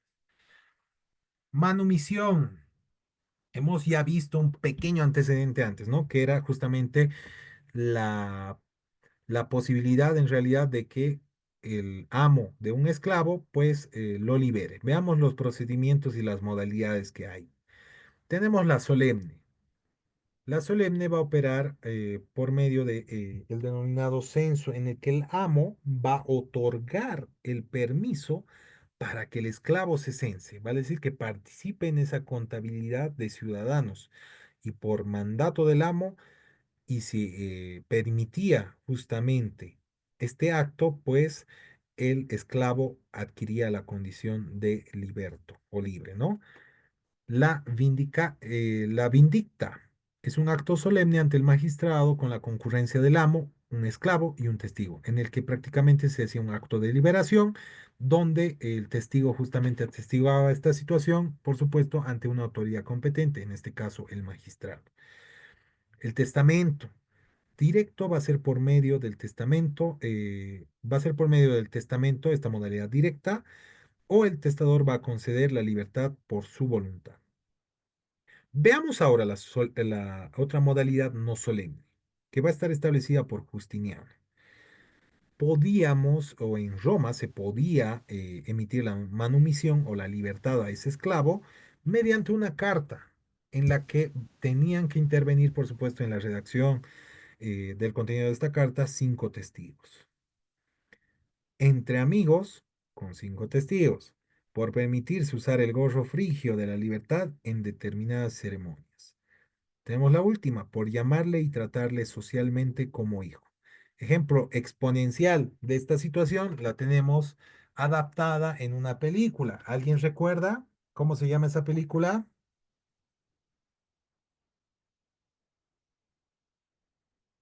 Manumisión. Hemos ya visto un pequeño antecedente antes, ¿no? Que era justamente la la posibilidad en realidad de que el amo de un esclavo pues lo libere. Veamos los procedimientos y las modalidades que hay. Tenemos la solemne. La solemne va a operar por medio de el denominado censo en el que el amo va a otorgar el permiso para que el esclavo se cense, vale decir que participe en esa contabilidad de ciudadanos y por mandato del amo y si permitía justamente este acto, pues el esclavo adquiría la condición de liberto o libre, ¿no? La vindicta es un acto solemne ante el magistrado con la concurrencia del amo, un esclavo y un testigo, en el que prácticamente se hacía un acto de liberación, donde el testigo justamente atestiguaba esta situación, por supuesto, ante una autoridad competente, en este caso el magistrado. El testamento directo va a ser por medio del testamento, va a ser por medio del testamento esta modalidad directa, o el testador va a conceder la libertad por su voluntad. Veamos ahora la otra modalidad no solemne, que va a estar establecida por Justiniano. Podíamos, o en Roma se podía emitir la manumisión o la libertad a ese esclavo mediante una carta en la que tenían que intervenir, por supuesto, en la redacción del contenido de esta carta, 5 testigos. Entre amigos, con 5 testigos, por permitirse usar el gorro frigio de la libertad en determinadas ceremonias. Tenemos la última, por llamarle y tratarle socialmente como hijo. Ejemplo exponencial de esta situación la tenemos adaptada en una película. ¿Alguien recuerda cómo se llama esa película?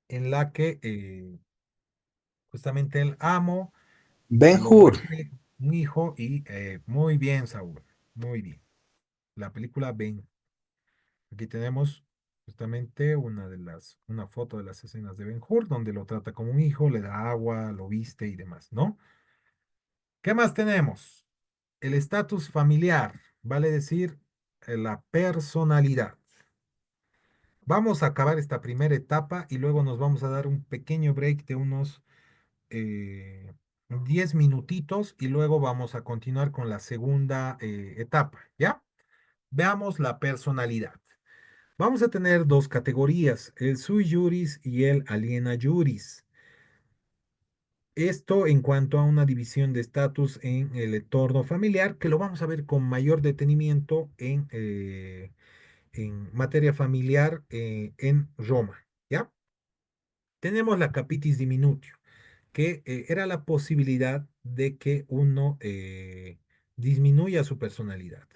En la que justamente el amo lo Ben-Hur. vuelve un hijo y muy bien, Saúl, muy bien. La película Ben. Aquí tenemos justamente una foto de las escenas de Ben-Hur, donde lo trata como un hijo, le da agua, lo viste y demás, ¿no? ¿Qué más tenemos? El estatus familiar, vale decir, la personalidad. Vamos a acabar esta primera etapa y luego nos vamos a dar un pequeño break de unos 10 minutitos y luego vamos a continuar con la segunda etapa, ¿ya? Veamos la personalidad. Vamos a tener dos categorías, el sui juris y el aliena juris. Esto en cuanto a una división de estatus en el entorno familiar, que lo vamos a ver con mayor detenimiento en materia familiar en Roma, ¿ya? Tenemos la capitis diminutio, que era la posibilidad de que uno disminuya su personalidad.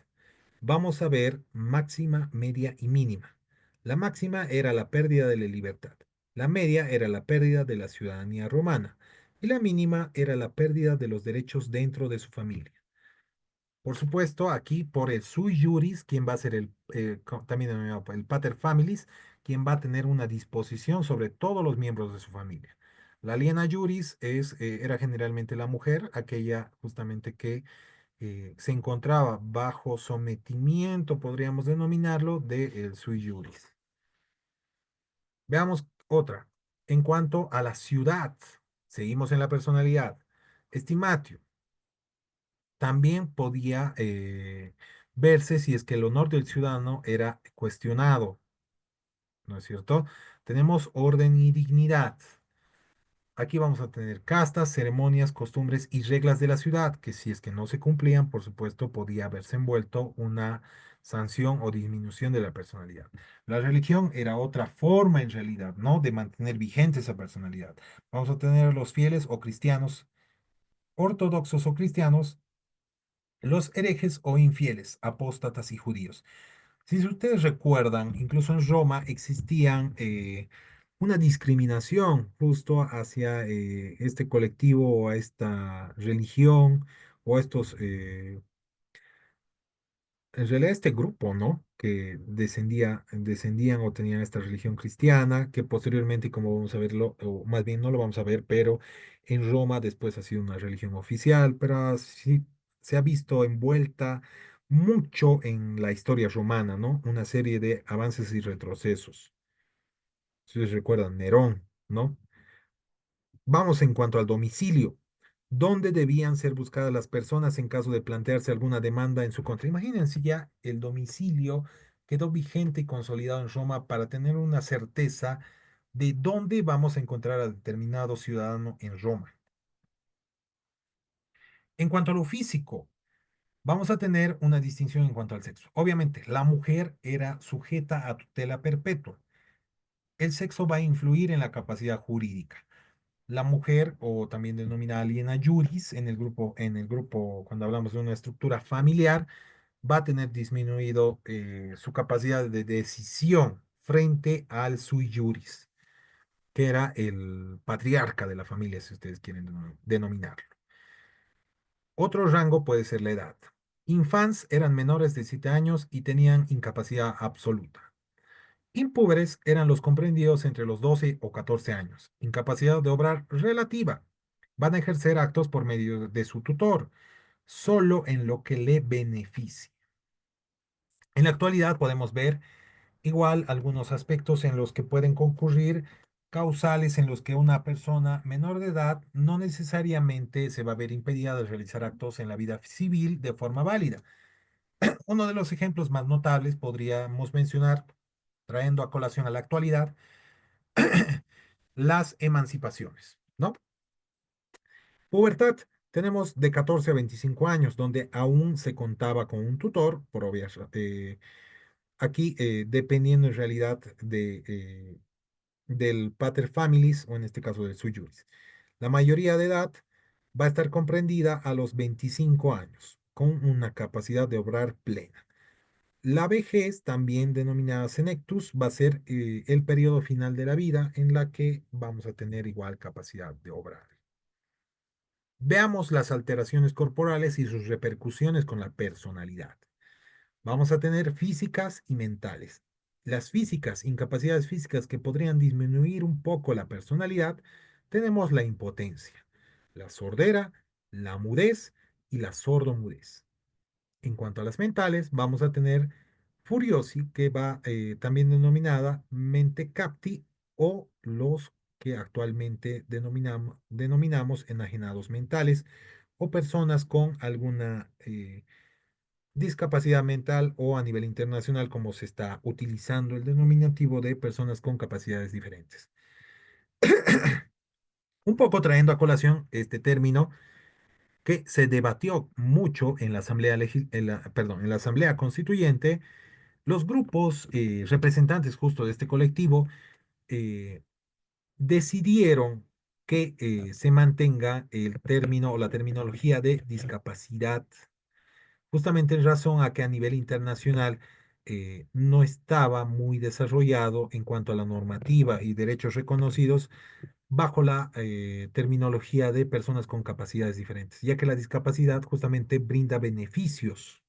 Vamos a ver máxima, media y mínima. La máxima era la pérdida de la libertad. La media era la pérdida de la ciudadanía romana. Y la mínima era la pérdida de los derechos dentro de su familia. Por supuesto, aquí por el sui juris, quien va a ser también denominado el pater familis, quien va a tener una disposición sobre todos los miembros de su familia. La aliena juris era generalmente la mujer, aquella justamente que se encontraba bajo sometimiento, podríamos denominarlo, del sui juris. Veamos otra. En cuanto a la ciudad, seguimos en la personalidad. Estimatio. También podía verse si es que el honor del ciudadano era cuestionado, ¿no es cierto? Tenemos orden y dignidad. Aquí vamos a tener castas, ceremonias, costumbres y reglas de la ciudad, que si es que no se cumplían, por supuesto, podía haberse envuelto una sanción o disminución de la personalidad. La religión era otra forma en realidad, ¿no? De mantener vigente esa personalidad. Vamos a tener los fieles o cristianos, ortodoxos o cristianos, los herejes o infieles, apóstatas y judíos. Si ustedes recuerdan, incluso en Roma existían una discriminación justo hacia este colectivo o a esta religión o a estos, en realidad este grupo, ¿no? Que descendían o tenían esta religión cristiana, que posteriormente, como vamos a verlo, o más bien no lo vamos a ver, pero en Roma después ha sido una religión oficial, pero sí se ha visto envuelta mucho en la historia romana, ¿no? Una serie de avances y retrocesos. Si ustedes recuerdan, Nerón, ¿no? Vamos en cuanto al domicilio. ¿Dónde debían ser buscadas las personas en caso de plantearse alguna demanda en su contra? Imagínense ya el domicilio quedó vigente y consolidado en Roma para tener una certeza de dónde vamos a encontrar a determinado ciudadano en Roma. En cuanto a lo físico, vamos a tener una distinción en cuanto al sexo. Obviamente, la mujer era sujeta a tutela perpetua. El sexo va a influir en la capacidad jurídica. La mujer, o también denominada aliena juris, en el grupo, cuando hablamos de una estructura familiar, va a tener disminuido su capacidad de decisión frente al sui juris, que era el patriarca de la familia, si ustedes quieren denominarlo. Otro rango puede ser la edad. Infants eran menores de 7 años y tenían incapacidad absoluta. Impúberes eran los comprendidos entre los 12 o 14 años. Incapacidad de obrar relativa. Van a ejercer actos por medio de su tutor, solo en lo que le beneficie. En la actualidad podemos ver igual algunos aspectos en los que pueden concurrir causales en los que una persona menor de edad no necesariamente se va a ver impedida de realizar actos en la vida civil de forma válida. Uno de los ejemplos más notables podríamos mencionar, trayendo a colación a la actualidad, las emancipaciones, ¿no? Pubertad, tenemos de 14 a 25 años, donde aún se contaba con un tutor, por obvias, aquí dependiendo en realidad del pater familis, o en este caso del sui juris. La mayoría de edad va a estar comprendida a los 25 años, con una capacidad de obrar plena. La vejez, también denominada senectus, va a ser el periodo final de la vida en la que vamos a tener igual capacidad de obrar. Veamos las alteraciones corporales y sus repercusiones con la personalidad. Vamos a tener físicas y mentales. Las físicas, incapacidades físicas que podrían disminuir un poco la personalidad, tenemos la impotencia, la sordera, la mudez y la sordomudez. En cuanto a las mentales, vamos a tener furiosi, que va también denominada mente capti o los que actualmente denominamos enajenados mentales o personas con alguna discapacidad mental o a nivel internacional como se está utilizando el denominativo de personas con capacidades diferentes. Un poco trayendo a colación este término que se debatió mucho en la perdón, en la Asamblea Constituyente. Los grupos representantes justo de este colectivo eh, decidieron que se mantenga el término o la terminología de discapacidad, justamente en razón a que a nivel internacional no estaba muy desarrollado en cuanto a la normativa y derechos reconocidos bajo la terminología de personas con capacidades diferentes, ya que la discapacidad justamente brinda beneficios.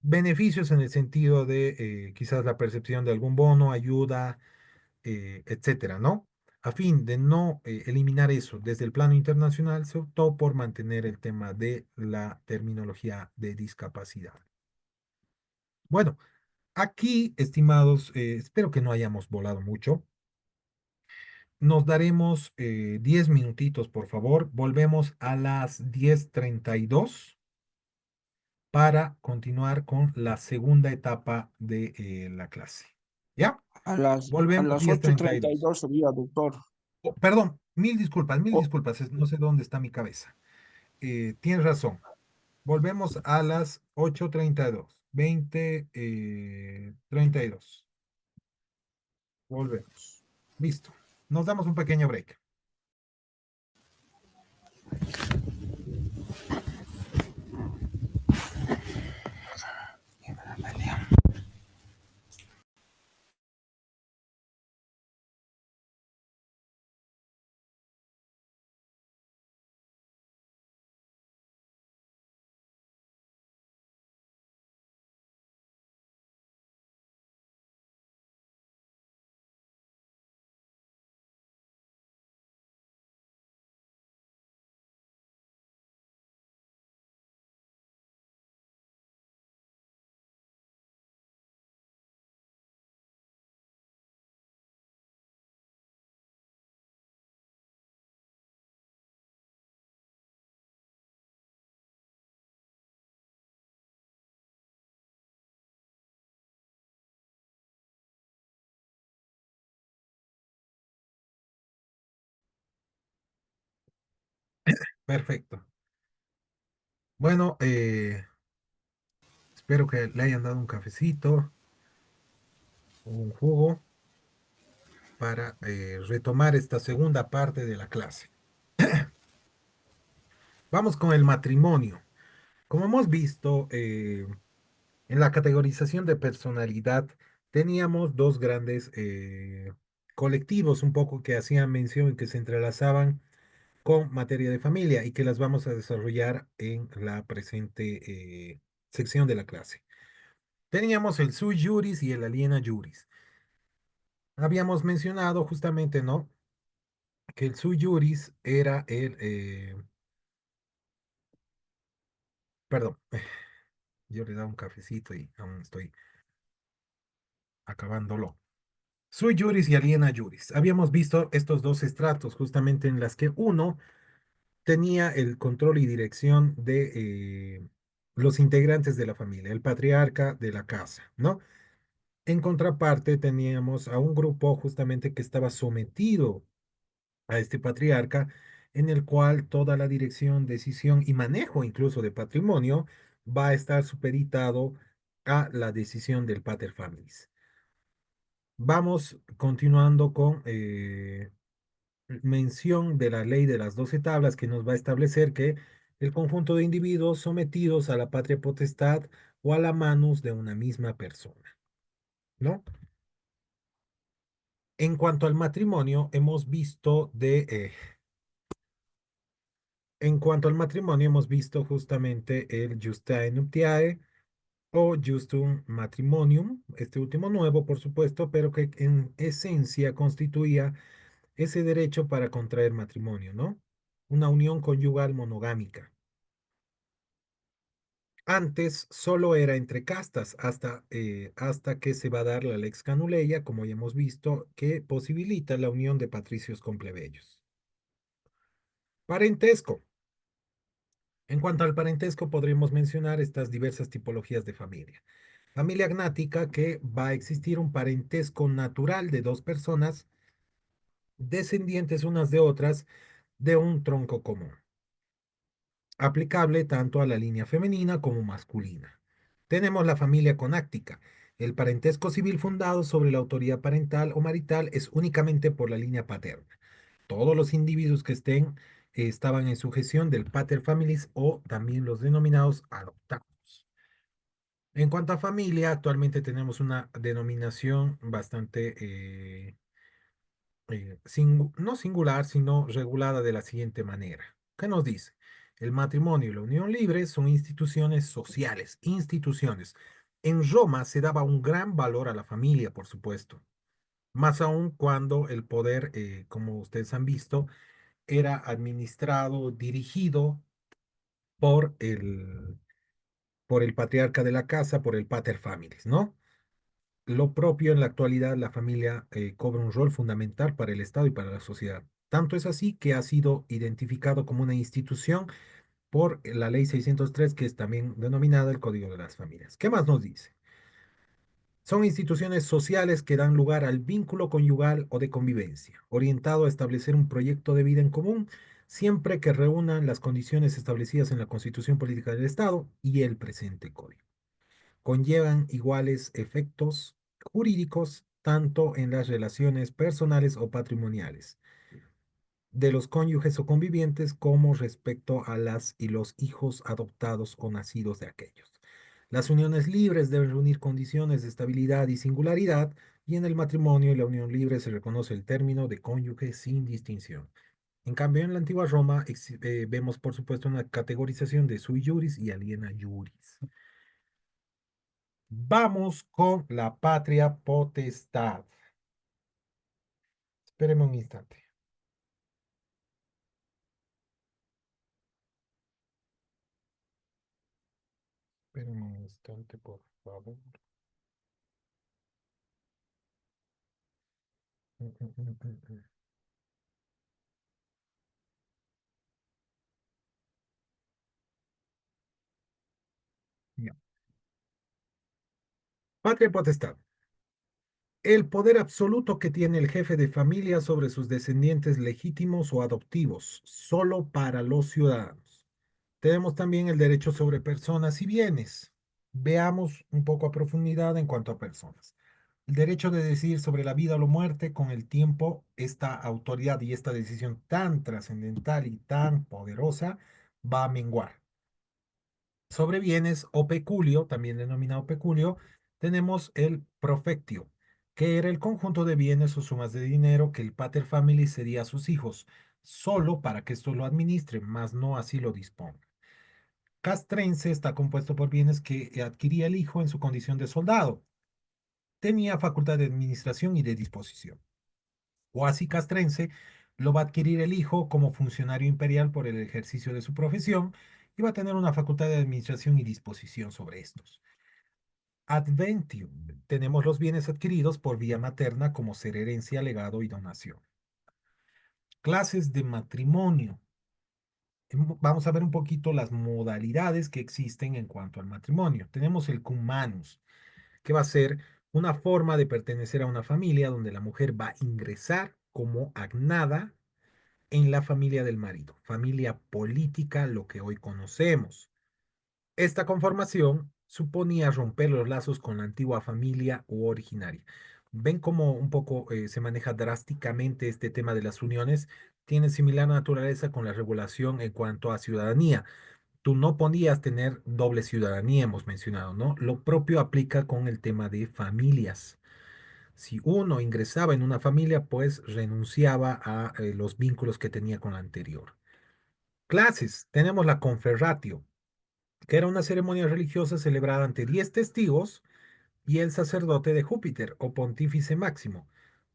Beneficios en el sentido de quizás la percepción de algún bono, ayuda, etcétera, ¿no? A fin de no eliminar eso desde el plano internacional, se optó por mantener el tema de la terminología de discapacidad. Bueno, aquí, estimados, espero que no hayamos volado mucho. Nos daremos 10 minutitos, por favor. Volvemos a las 10:32 para continuar con la segunda etapa de la clase. ¿Ya? A Volvemos las diez ocho treinta y treinta y dos. dos sería, doctor. Oh, perdón, mil Oh, disculpas, no sé dónde está mi cabeza. Tienes razón. Volvemos a las 8:32. 20:32. Volvemos. Listo. Nos damos un pequeño break. Perfecto. Bueno, espero que le hayan dado un cafecito o un jugo para retomar esta segunda parte de la clase. Vamos con el matrimonio. Como hemos visto, en la categorización de personalidad teníamos dos grandes colectivos un poco que hacían mención y que se entrelazaban con materia de familia y que las vamos a desarrollar en la presente sección de la clase. Teníamos el sui juris y el aliena juris. Habíamos mencionado justamente, ¿no? Que el sui juris era perdón, yo le he dado un cafecito y aún estoy acabándolo. Sui juris y aliena juris. Habíamos visto estos dos estratos justamente en las que uno tenía el control y dirección de los integrantes de la familia, el patriarca de la casa, ¿no? En contraparte teníamos a un grupo justamente que estaba sometido a este patriarca, en el cual toda la dirección, decisión y manejo incluso de patrimonio va a estar supeditado a la decisión del pater familis. Vamos continuando con mención de la ley de las 12 tablas que nos va a establecer que el conjunto de individuos sometidos a la patria potestad o a la manus de una misma persona, ¿no? En cuanto al matrimonio, hemos visto en cuanto al matrimonio, hemos visto justamente el Justae Nuptiae o Justum Matrimonium, este último nuevo, por supuesto, pero que en esencia constituía ese derecho para contraer matrimonio, ¿no? Una unión conyugal monogámica. Antes solo era entre castas hasta que se va a dar la Lex Canuleia, como ya hemos visto, que posibilita la unión de patricios con plebeyos. Parentesco. En cuanto al parentesco, podríamos mencionar estas diversas tipologías de familia. Familia agnática, que va a existir un parentesco natural de dos personas descendientes unas de otras de un tronco común, aplicable tanto a la línea femenina como masculina. Tenemos la familia conáctica. El parentesco civil fundado sobre la autoridad parental o marital es únicamente por la línea paterna. Todos los individuos que estaban en sujeción del pater familis o también los denominados adoptados. En cuanto a familia, actualmente tenemos una denominación bastante no singular, sino regulada de la siguiente manera. ¿Qué nos dice? El matrimonio y la unión libre son instituciones sociales, instituciones. En Roma se daba un gran valor a la familia, por supuesto, más aún cuando el poder, como ustedes han visto, era administrado, dirigido por por el patriarca de la casa, por el pater familis, ¿no? Lo propio en la actualidad, la familia cobra un rol fundamental para el Estado y para la sociedad. Tanto es así que ha sido identificado como una institución por la Ley 603, que es también denominada el Código de las Familias. ¿Qué más nos dice? Son instituciones sociales que dan lugar al vínculo conyugal o de convivencia, orientado a establecer un proyecto de vida en común, siempre que reúnan las condiciones establecidas en la Constitución Política del Estado y el presente Código. Conllevan iguales efectos jurídicos tanto en las relaciones personales o patrimoniales de los cónyuges o convivientes como respecto a las y los hijos adoptados o nacidos de aquellos. Las uniones libres deben reunir condiciones de estabilidad y singularidad, y en el matrimonio y la unión libre se reconoce el término de cónyuge sin distinción. En cambio, en la antigua Roma vemos, por supuesto, una categorización de sui juris y aliena juris. Vamos con la patria potestad. Espéreme un instante. Espéreme un instante, por favor. Mm, mm, mm, mm, mm. Ya. Patria potestad. El poder absoluto que tiene el jefe de familia sobre sus descendientes legítimos o adoptivos, solo para los ciudadanos. Tenemos también el derecho sobre personas y bienes. Veamos un poco a profundidad en cuanto a personas. El derecho de decidir sobre la vida o la muerte. Con el tiempo, esta autoridad y esta decisión tan trascendental y tan poderosa va a menguar. Sobre bienes o peculio, también denominado peculio, tenemos el profectio, que era el conjunto de bienes o sumas de dinero que el pater familias cedía a sus hijos, solo para que estos lo administren, mas no así lo disponga. Castrense está compuesto por bienes que adquiría el hijo en su condición de soldado. Tenía facultad de administración y de disposición. Oasi castrense lo va a adquirir el hijo como funcionario imperial por el ejercicio de su profesión, y va a tener una facultad de administración y disposición sobre estos. Adventium, tenemos los bienes adquiridos por vía materna como ser herencia, legado y donación. Clases de matrimonio. Vamos a ver un poquito las modalidades que existen en cuanto al matrimonio. Tenemos el cum manus, que va a ser una forma de pertenecer a una familia donde la mujer va a ingresar como agnada en la familia del marido, familia política, lo que hoy conocemos. Esta conformación suponía romper los lazos con la antigua familia u originaria. ¿Ven cómo un poco se maneja drásticamente este tema de las uniones? Tiene similar naturaleza con la regulación en cuanto a ciudadanía. Tú no podías tener doble ciudadanía, hemos mencionado, ¿no? Lo propio aplica con el tema de familias. Si uno ingresaba en una familia, pues renunciaba a los vínculos que tenía con la anterior. Clases, tenemos la conferratio, que era una ceremonia religiosa celebrada ante 10 testigos y el sacerdote de Júpiter o pontífice máximo.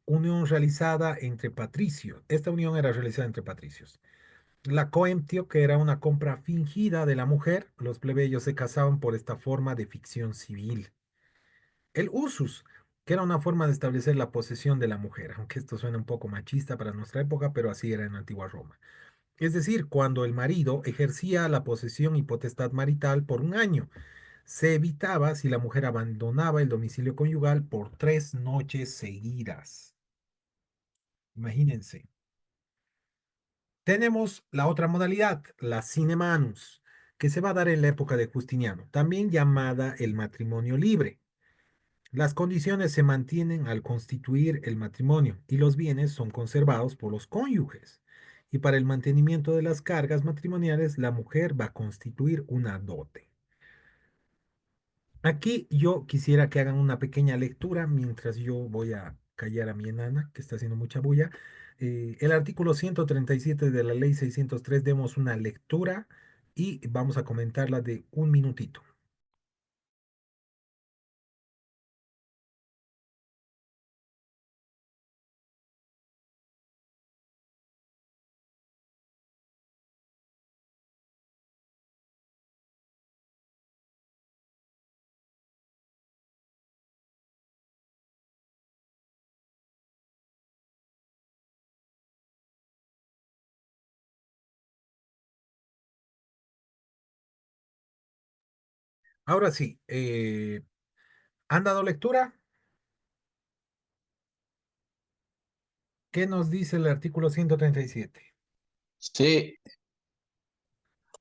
Unión realizada entre patricios. Esta unión era realizada entre patricios. La coemptio, que era una compra fingida de la mujer, los plebeyos se casaban por esta forma de ficción civil. El usus, que era una forma de establecer la posesión de la mujer, aunque esto suena un poco machista para nuestra época, pero así era en antigua Roma. Es decir, cuando el marido ejercía la posesión y potestad marital por un año, se evitaba si la mujer abandonaba el domicilio conyugal por 3 noches seguidas. Imagínense. Tenemos la otra modalidad, la sine manus, que se va a dar en la época de Justiniano, también llamada el matrimonio libre. Las condiciones se mantienen al constituir el matrimonio y los bienes son conservados por los cónyuges. Y para el mantenimiento de las cargas matrimoniales, la mujer va a constituir una dote. Aquí yo quisiera que hagan una pequeña lectura mientras yo voy a callar a mi enana, que está haciendo mucha bulla. El artículo 137 de la ley 603, demos una lectura y vamos a comentarla de un minutito. Ahora sí, ¿han dado lectura? ¿Qué nos dice el artículo 137? Sí,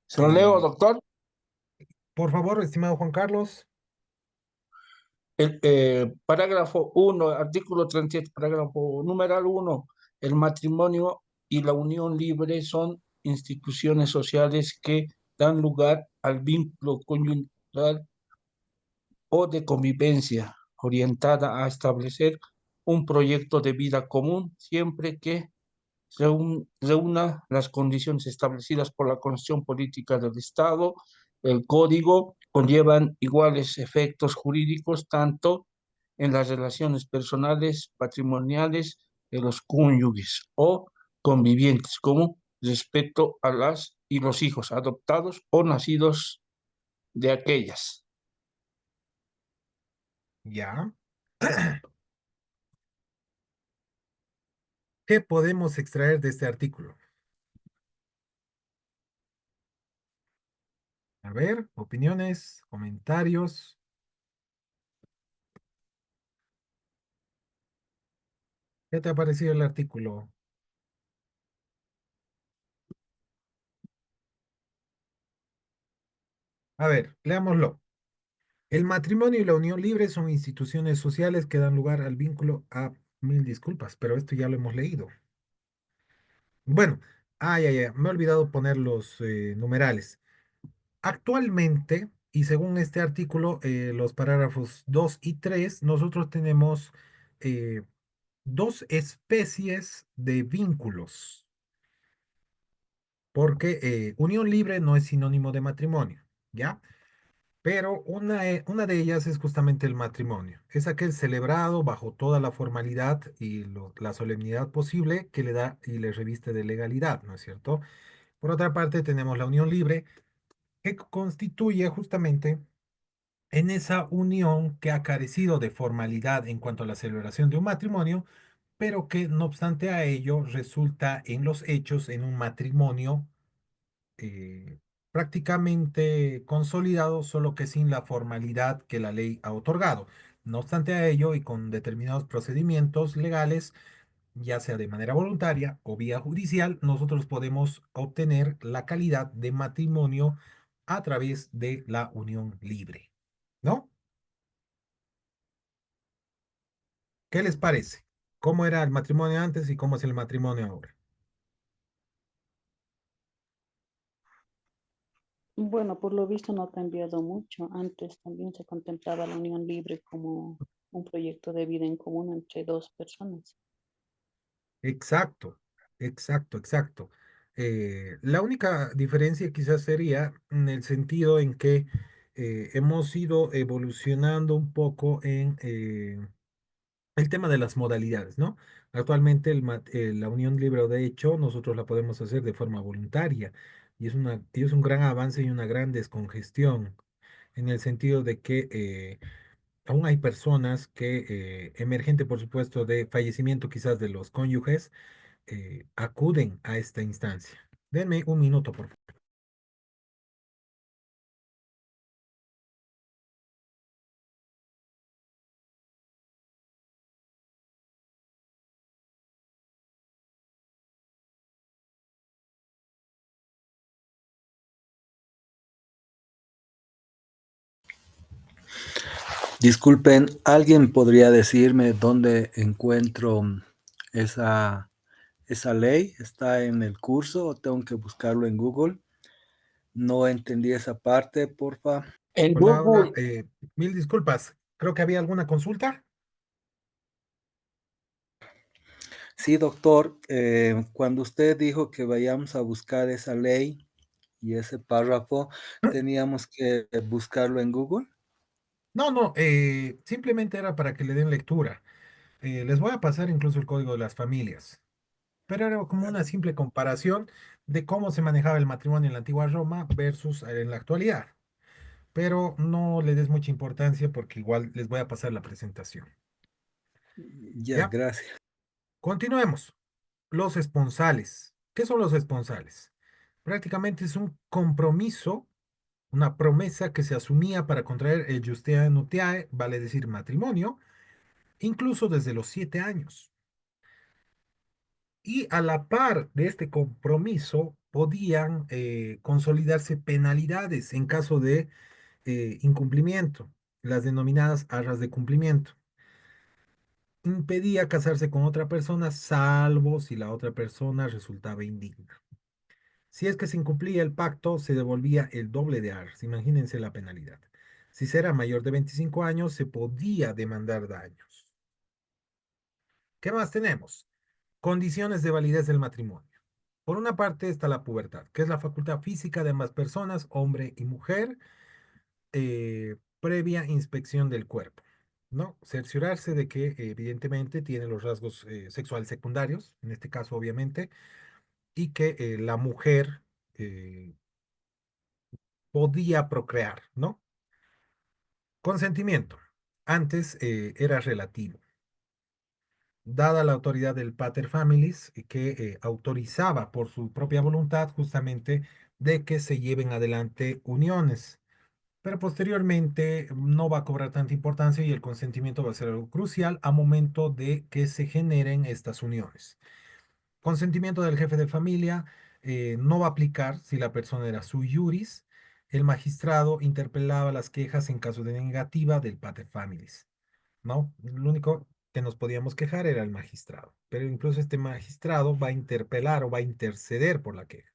se lo leo, Eh, doctor. por favor, estimado Juan Carlos. El parágrafo 1, artículo 37, parágrafo numeral 1. El matrimonio y la unión libre son instituciones sociales que dan lugar al vínculo conyugal o de convivencia orientada a establecer un proyecto de vida común siempre que reúna las condiciones establecidas por la Constitución Política del Estado. El Código conllevan iguales efectos jurídicos tanto en las relaciones personales, patrimoniales de los cónyuges o convivientes, como respecto a las y los hijos adoptados o nacidos de aquellas. Ya. ¿Qué podemos extraer de este artículo? A ver, opiniones, comentarios. ¿Qué te ha parecido el artículo? A ver, leámoslo. El matrimonio y la unión libre son instituciones sociales que dan lugar al vínculo a... Mil disculpas, pero esto ya lo hemos leído. Bueno, me he olvidado poner los numerales. Actualmente, y según este artículo, los parágrafos 2 y 3, nosotros tenemos eh, dos especies de vínculos, porque unión libre no es sinónimo de matrimonio, ¿ya? Pero una de ellas es justamente el matrimonio. Es aquel celebrado bajo toda la formalidad y la solemnidad posible que le da y le reviste de legalidad, ¿no es cierto? Por otra parte, tenemos la unión libre, que constituye justamente en esa unión que ha carecido de formalidad en cuanto a la celebración de un matrimonio, pero que no obstante a ello resulta en los hechos en un matrimonio eh, prácticamente consolidado, solo que sin la formalidad que la ley ha otorgado. No obstante a ello, y con determinados procedimientos legales, ya sea de manera voluntaria o vía judicial, nosotros podemos obtener la calidad de matrimonio a través de la unión libre, ¿no? ¿Qué les parece? ¿Cómo era el matrimonio antes y cómo es el matrimonio ahora? Bueno, por lo visto no ha cambiado mucho. Antes también se contemplaba la unión libre como un proyecto de vida en común entre dos personas. Exacto, exacto. La única diferencia quizás sería en el sentido en que hemos ido evolucionando un poco el tema de las modalidades, ¿no? Actualmente la unión libre de hecho nosotros la podemos hacer de forma voluntaria y es un gran avance y una gran descongestión en el sentido de que aún hay personas que, emergente por supuesto de fallecimiento quizás de los cónyuges, acuden a esta instancia. Denme un minuto, por favor. Disculpen, ¿alguien podría decirme dónde encuentro esa, esa ley? ¿Está en el curso o tengo que buscarlo en Google? No entendí esa parte, porfa. En Hola, hola, Google, mil disculpas. Creo que había alguna consulta. Sí, doctor, cuando usted dijo que vayamos a buscar esa ley y ese párrafo, ¿teníamos que buscarlo en Google? No, no, simplemente era para que le den lectura. Les voy a pasar incluso el código de las familias, pero era como una simple comparación de cómo se manejaba el matrimonio en la antigua Roma versus en la actualidad. Pero no le des mucha importancia porque igual les voy a pasar la presentación. Ya, ¿Ya? gracias. Continuemos. Los esponsales. ¿Qué son los esponsales? Prácticamente es un compromiso, una promesa que se asumía para contraer el Justea Nuptiae, vale decir matrimonio, incluso desde los 7 años. Y a la par de este compromiso podían consolidarse penalidades en caso de incumplimiento, las denominadas arras de cumplimiento. Impedía casarse con otra persona salvo si la otra persona resultaba indigna. Si es que se incumplía el pacto, se devolvía el doble de arras. Imagínense la penalidad. Si se era mayor de 25 años, se podía demandar daños. ¿Qué más tenemos? Condiciones de validez del matrimonio. Por una parte está la pubertad, que es la facultad física de ambas personas, hombre y mujer, previa inspección del cuerpo, ¿no? Cerciorarse de que evidentemente tiene los rasgos sexuales secundarios, en este caso obviamente, y que la mujer podía procrear, ¿no? Consentimiento. Antes era relativo. Dada la autoridad del pater familias, que autorizaba por su propia voluntad justamente de que se lleven adelante uniones. Pero posteriormente no va a cobrar tanta importancia y el consentimiento va a ser algo crucial a momento de que se generen estas uniones. Consentimiento del jefe de familia no va a aplicar si la persona era sui juris. El magistrado interpelaba las quejas en caso de negativa del pater familias, ¿no? Lo único que nos podíamos quejar era el magistrado, pero incluso este magistrado va a interpelar o va a interceder por la queja.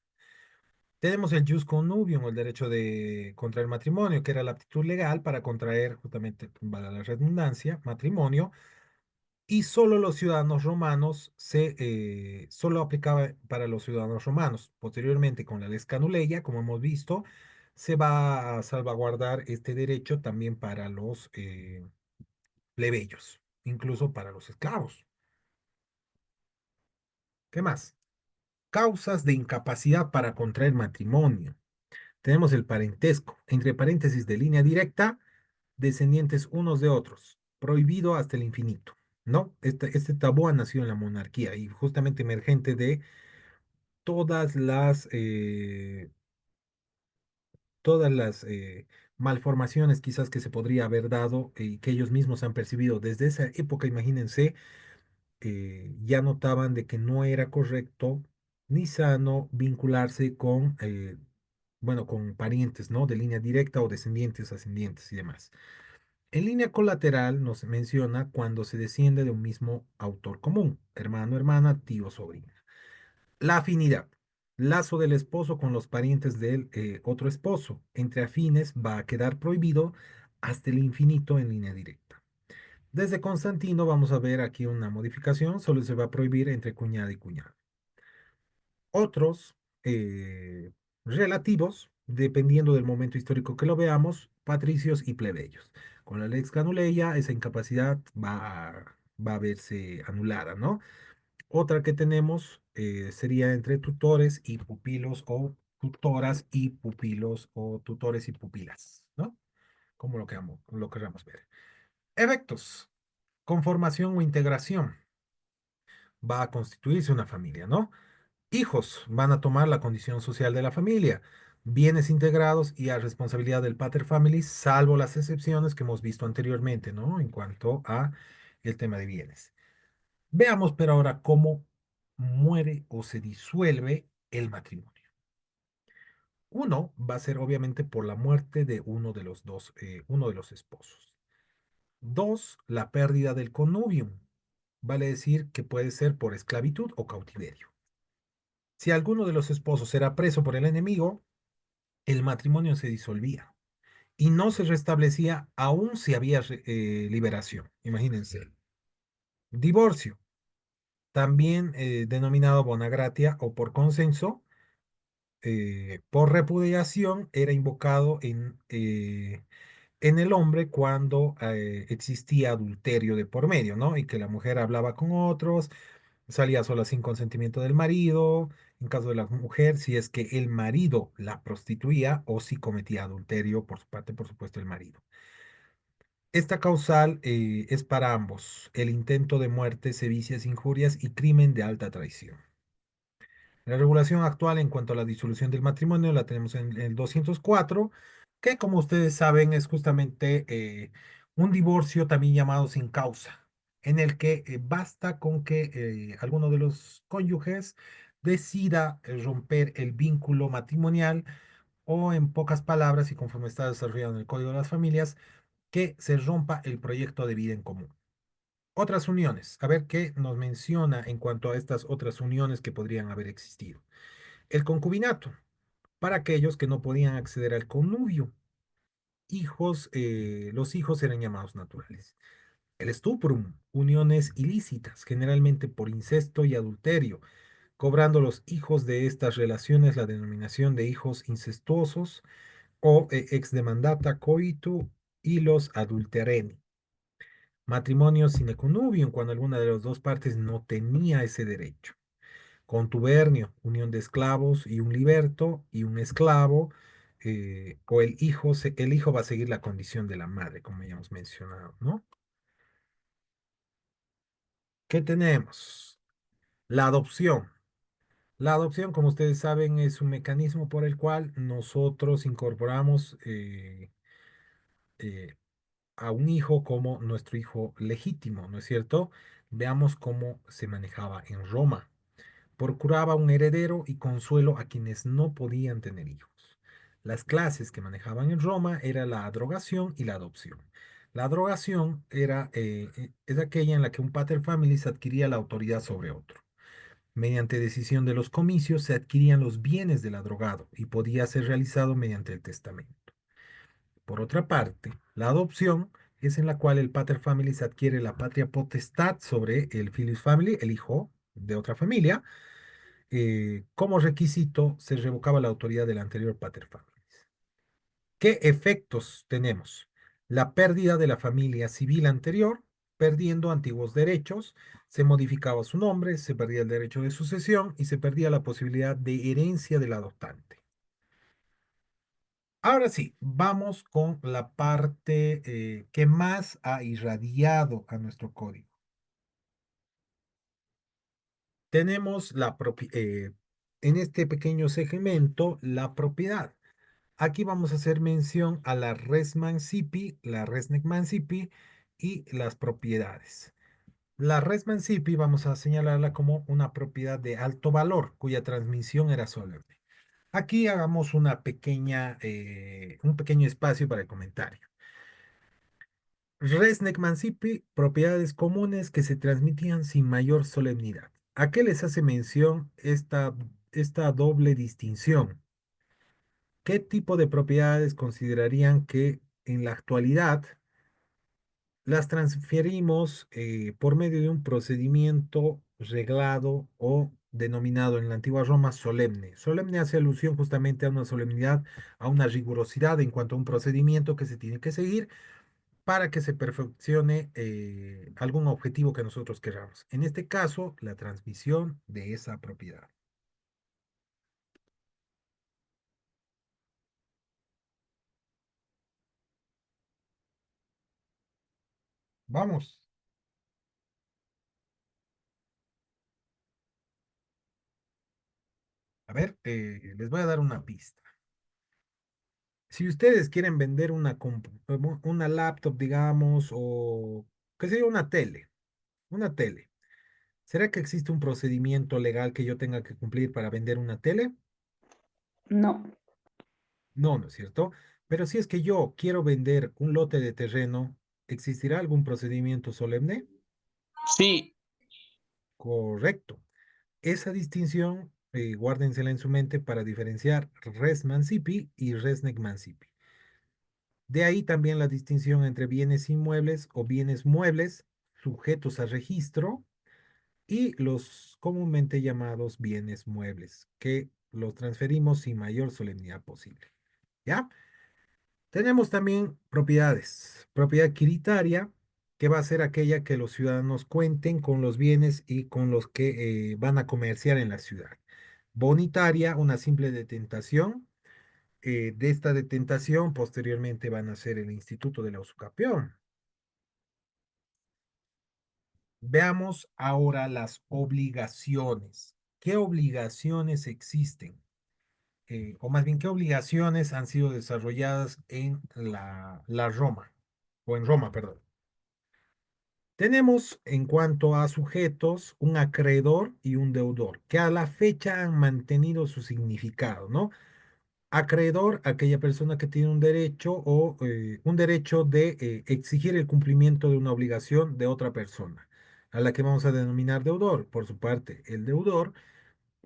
Tenemos el jus connubium, el derecho de contraer matrimonio, que era la aptitud legal para contraer, justamente, para la redundancia, matrimonio, y solo los ciudadanos romanos solo aplicaba para los ciudadanos romanos. Posteriormente, con la lex Canuleia, como hemos visto, se va a salvaguardar este derecho también para los plebeyos, incluso para los esclavos. ¿Qué más? Causas de incapacidad para contraer matrimonio. Tenemos el parentesco, entre paréntesis de línea directa, descendientes unos de otros, prohibido hasta el infinito, ¿no? Este tabú ha nacido en la monarquía y justamente emergente de todas las malformaciones quizás que se podría haber dado y que ellos mismos han percibido desde esa época, imagínense, ya notaban de que no era correcto ni sano vincularse con, bueno, con parientes, ¿no? De línea directa o descendientes, ascendientes y demás. En línea colateral nos menciona cuando se desciende de un mismo autor común, hermano, hermana, tío, sobrina. La afinidad, lazo del esposo con los parientes del otro esposo, entre afines va a quedar prohibido hasta el infinito en línea directa. Desde Constantino vamos a ver aquí una modificación, solo se va a prohibir entre cuñada y cuñado. Otros relativos, dependiendo del momento histórico que lo veamos, patricios y plebeyos. Con la lex Canuleia, esa incapacidad va a va a verse anulada, ¿no? Otra que tenemos sería entre tutores y pupilos o tutoras y pupilos o tutores y pupilas, ¿no? Como lo queramos ver. Efectos, conformación o integración. Va a constituirse una familia, ¿no? Hijos van a tomar la condición social de la familia. Bienes integrados y a responsabilidad del pater familias, salvo las excepciones que hemos visto anteriormente, ¿no? En cuanto a el tema de bienes. Veamos pero ahora cómo muere o se disuelve el matrimonio. Uno va a ser obviamente por la muerte de uno de los dos, uno de los esposos. Dos, la pérdida del connubium. Vale decir que puede ser por esclavitud o cautiverio. Si alguno de los esposos era preso por el enemigo, el matrimonio se disolvía y no se restablecía aún si había liberación. Imagínense. Divorcio, también denominado bonagratia o por consenso, por repudiación, era invocado en el hombre cuando existía adulterio de por medio, ¿no? Y que la mujer hablaba con otros, salía sola sin consentimiento del marido, en caso de la mujer, si es que el marido la prostituía o si cometía adulterio por su parte, por supuesto, el marido. Esta causal es para ambos, el intento de muerte, sedicias, injurias y crimen de alta traición. La regulación actual en cuanto a la disolución del matrimonio la tenemos en el 204, que como ustedes saben es justamente un divorcio también llamado sin causa, en el que basta con que alguno de los cónyuges decida romper el vínculo matrimonial o en pocas palabras y conforme está desarrollado en el Código de las Familias, que se rompa el proyecto de vida en común. Otras uniones, a ver qué nos menciona en cuanto a estas otras uniones que podrían haber existido. El concubinato, para aquellos que no podían acceder al connubio. Los hijos eran llamados naturales. El stuprum, uniones ilícitas, generalmente por incesto y adulterio, cobrando los hijos de estas relaciones la denominación de hijos incestuosos o ex demandata coitu y los adultereni. Matrimonio sine connubium, cuando alguna de las dos partes no tenía ese derecho. Contubernio, unión de esclavos y un liberto y un esclavo, o el hijo va a seguir la condición de la madre, como ya hemos mencionado, ¿no? ¿Qué tenemos? La adopción. La adopción, como ustedes saben, es un mecanismo por el cual nosotros incorporamos eh, a un hijo como nuestro hijo legítimo, ¿no es cierto? Veamos cómo se manejaba en Roma. Procuraba un heredero y consuelo a quienes no podían tener hijos. Las clases que manejaban en Roma era la drogación y la adopción. La drogación es aquella en la que un pater familias adquiría la autoridad sobre otro. Mediante decisión de los comicios se adquirían los bienes del adrogado y podía ser realizado mediante el testamento. Por otra parte, la adopción es en la cual el pater familias adquiere la patria potestad sobre el filius family, el hijo de otra familia. Como requisito se revocaba la autoridad del anterior pater familias. ¿Qué efectos tenemos? La pérdida de la familia civil anterior, perdiendo antiguos derechos, se modificaba su nombre, se perdía el derecho de sucesión y se perdía la posibilidad de herencia del adoptante. Ahora sí, vamos con la parte que más ha irradiado a nuestro código. Tenemos en este pequeño segmento la propiedad. Aquí vamos a hacer mención a la res mancipi, la res nec mancipi y las propiedades. La res mancipi vamos a señalarla como una propiedad de alto valor cuya transmisión era solemne. Aquí hagamos un pequeño espacio para el comentario. Res nec mancipi, propiedades comunes que se transmitían sin mayor solemnidad. ¿A qué les hace mención esta doble distinción? ¿Qué tipo de propiedades considerarían que en la actualidad las transferimos por medio de un procedimiento reglado o denominado en la antigua Roma solemne? Solemne hace alusión justamente a una solemnidad, a una rigurosidad en cuanto a un procedimiento que se tiene que seguir para que se perfeccione algún objetivo que nosotros queramos. En este caso, la transmisión de esa propiedad. Vamos. A ver, les voy a dar una pista. Si ustedes quieren vender una laptop, digamos, o qué sé yo, una tele, ¿será que existe un procedimiento legal que yo tenga que cumplir para vender una tele? No, No, ¿no es cierto? Pero si es que yo quiero vender un lote de terreno, ¿existirá algún procedimiento solemne? Sí, Correcto. Esa distinción, guárdensela en su mente para diferenciar res mancipi y res nec mancipi. De ahí también la distinción entre bienes inmuebles o bienes muebles sujetos a registro y los comúnmente llamados bienes muebles, que los transferimos sin mayor solemnidad posible. ¿Ya? Tenemos también propiedades. Propiedad quiritaria, que va a ser aquella que los ciudadanos cuenten con los bienes y con los que van a comerciar en la ciudad. Bonitaria, una simple detentación. De esta detentación, posteriormente van a ser el Instituto de la Usucapión. Veamos ahora las obligaciones. ¿Qué obligaciones existen? O más bien, ¿qué obligaciones han sido desarrolladas en la Roma? O en Roma, perdón. Tenemos en cuanto a sujetos un acreedor y un deudor, que a la fecha han mantenido su significado, ¿no? Acreedor, aquella persona que tiene un derecho o un derecho de exigir el cumplimiento de una obligación de otra persona, a la que vamos a denominar deudor. Por su parte, el deudor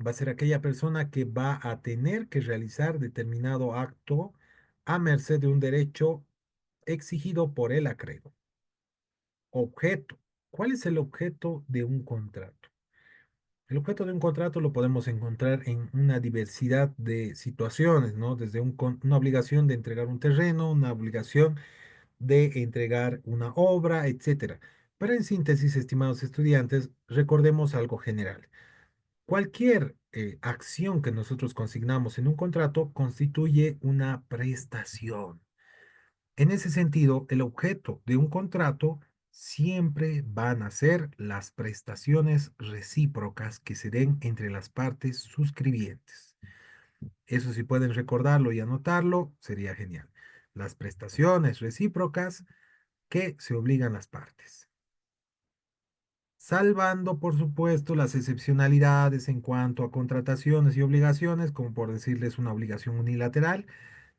va a ser aquella persona que va a tener que realizar determinado acto a merced de un derecho exigido por el acreedor. Objeto. ¿Cuál es el objeto de un contrato? El objeto de un contrato lo podemos encontrar en una diversidad de situaciones, ¿no? Desde una obligación de entregar un terreno, una obligación de entregar una obra, etcétera. Pero en síntesis, estimados estudiantes, recordemos algo general. Cualquier acción que nosotros consignamos en un contrato constituye una prestación. En ese sentido, el objeto de un contrato siempre van a ser las prestaciones recíprocas que se den entre las partes suscribientes. Eso si pueden recordarlo y anotarlo, sería genial. Las prestaciones recíprocas que se obligan las partes. Salvando, por supuesto, las excepcionalidades en cuanto a contrataciones y obligaciones, como por decirles una obligación unilateral,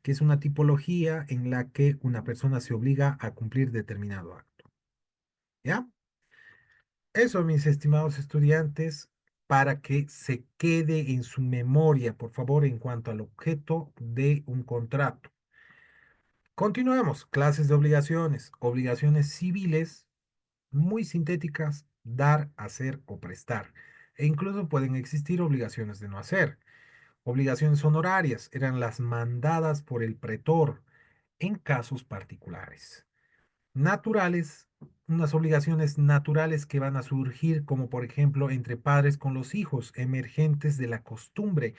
que es una tipología en la que una persona se obliga a cumplir determinado acto. ¿Ya? Eso, mis estimados estudiantes, para que se quede en su memoria, por favor, en cuanto al objeto de un contrato. Continuemos. Clases de obligaciones. Obligaciones civiles, muy sintéticas, dar, hacer o prestar. E incluso pueden existir obligaciones de no hacer. Obligaciones honorarias eran las mandadas por el pretor en casos particulares. Naturales, unas obligaciones naturales que van a surgir, como por ejemplo entre padres con los hijos, emergentes de la costumbre.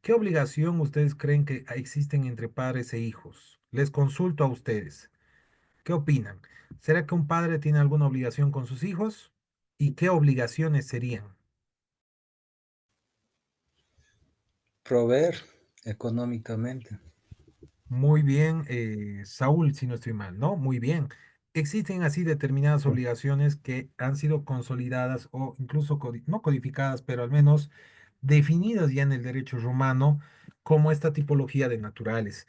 ¿Qué obligación ustedes creen que existen entre padres e hijos? Les consulto a ustedes. ¿Qué opinan? ¿Será que un padre tiene alguna obligación con sus hijos? ¿Y qué obligaciones serían? Proveer económicamente. Muy bien, Saúl, si no estoy mal, ¿no? Muy bien. Existen así determinadas obligaciones que han sido consolidadas o incluso no codificadas, pero al menos definidas ya en el derecho romano como esta tipología de naturales.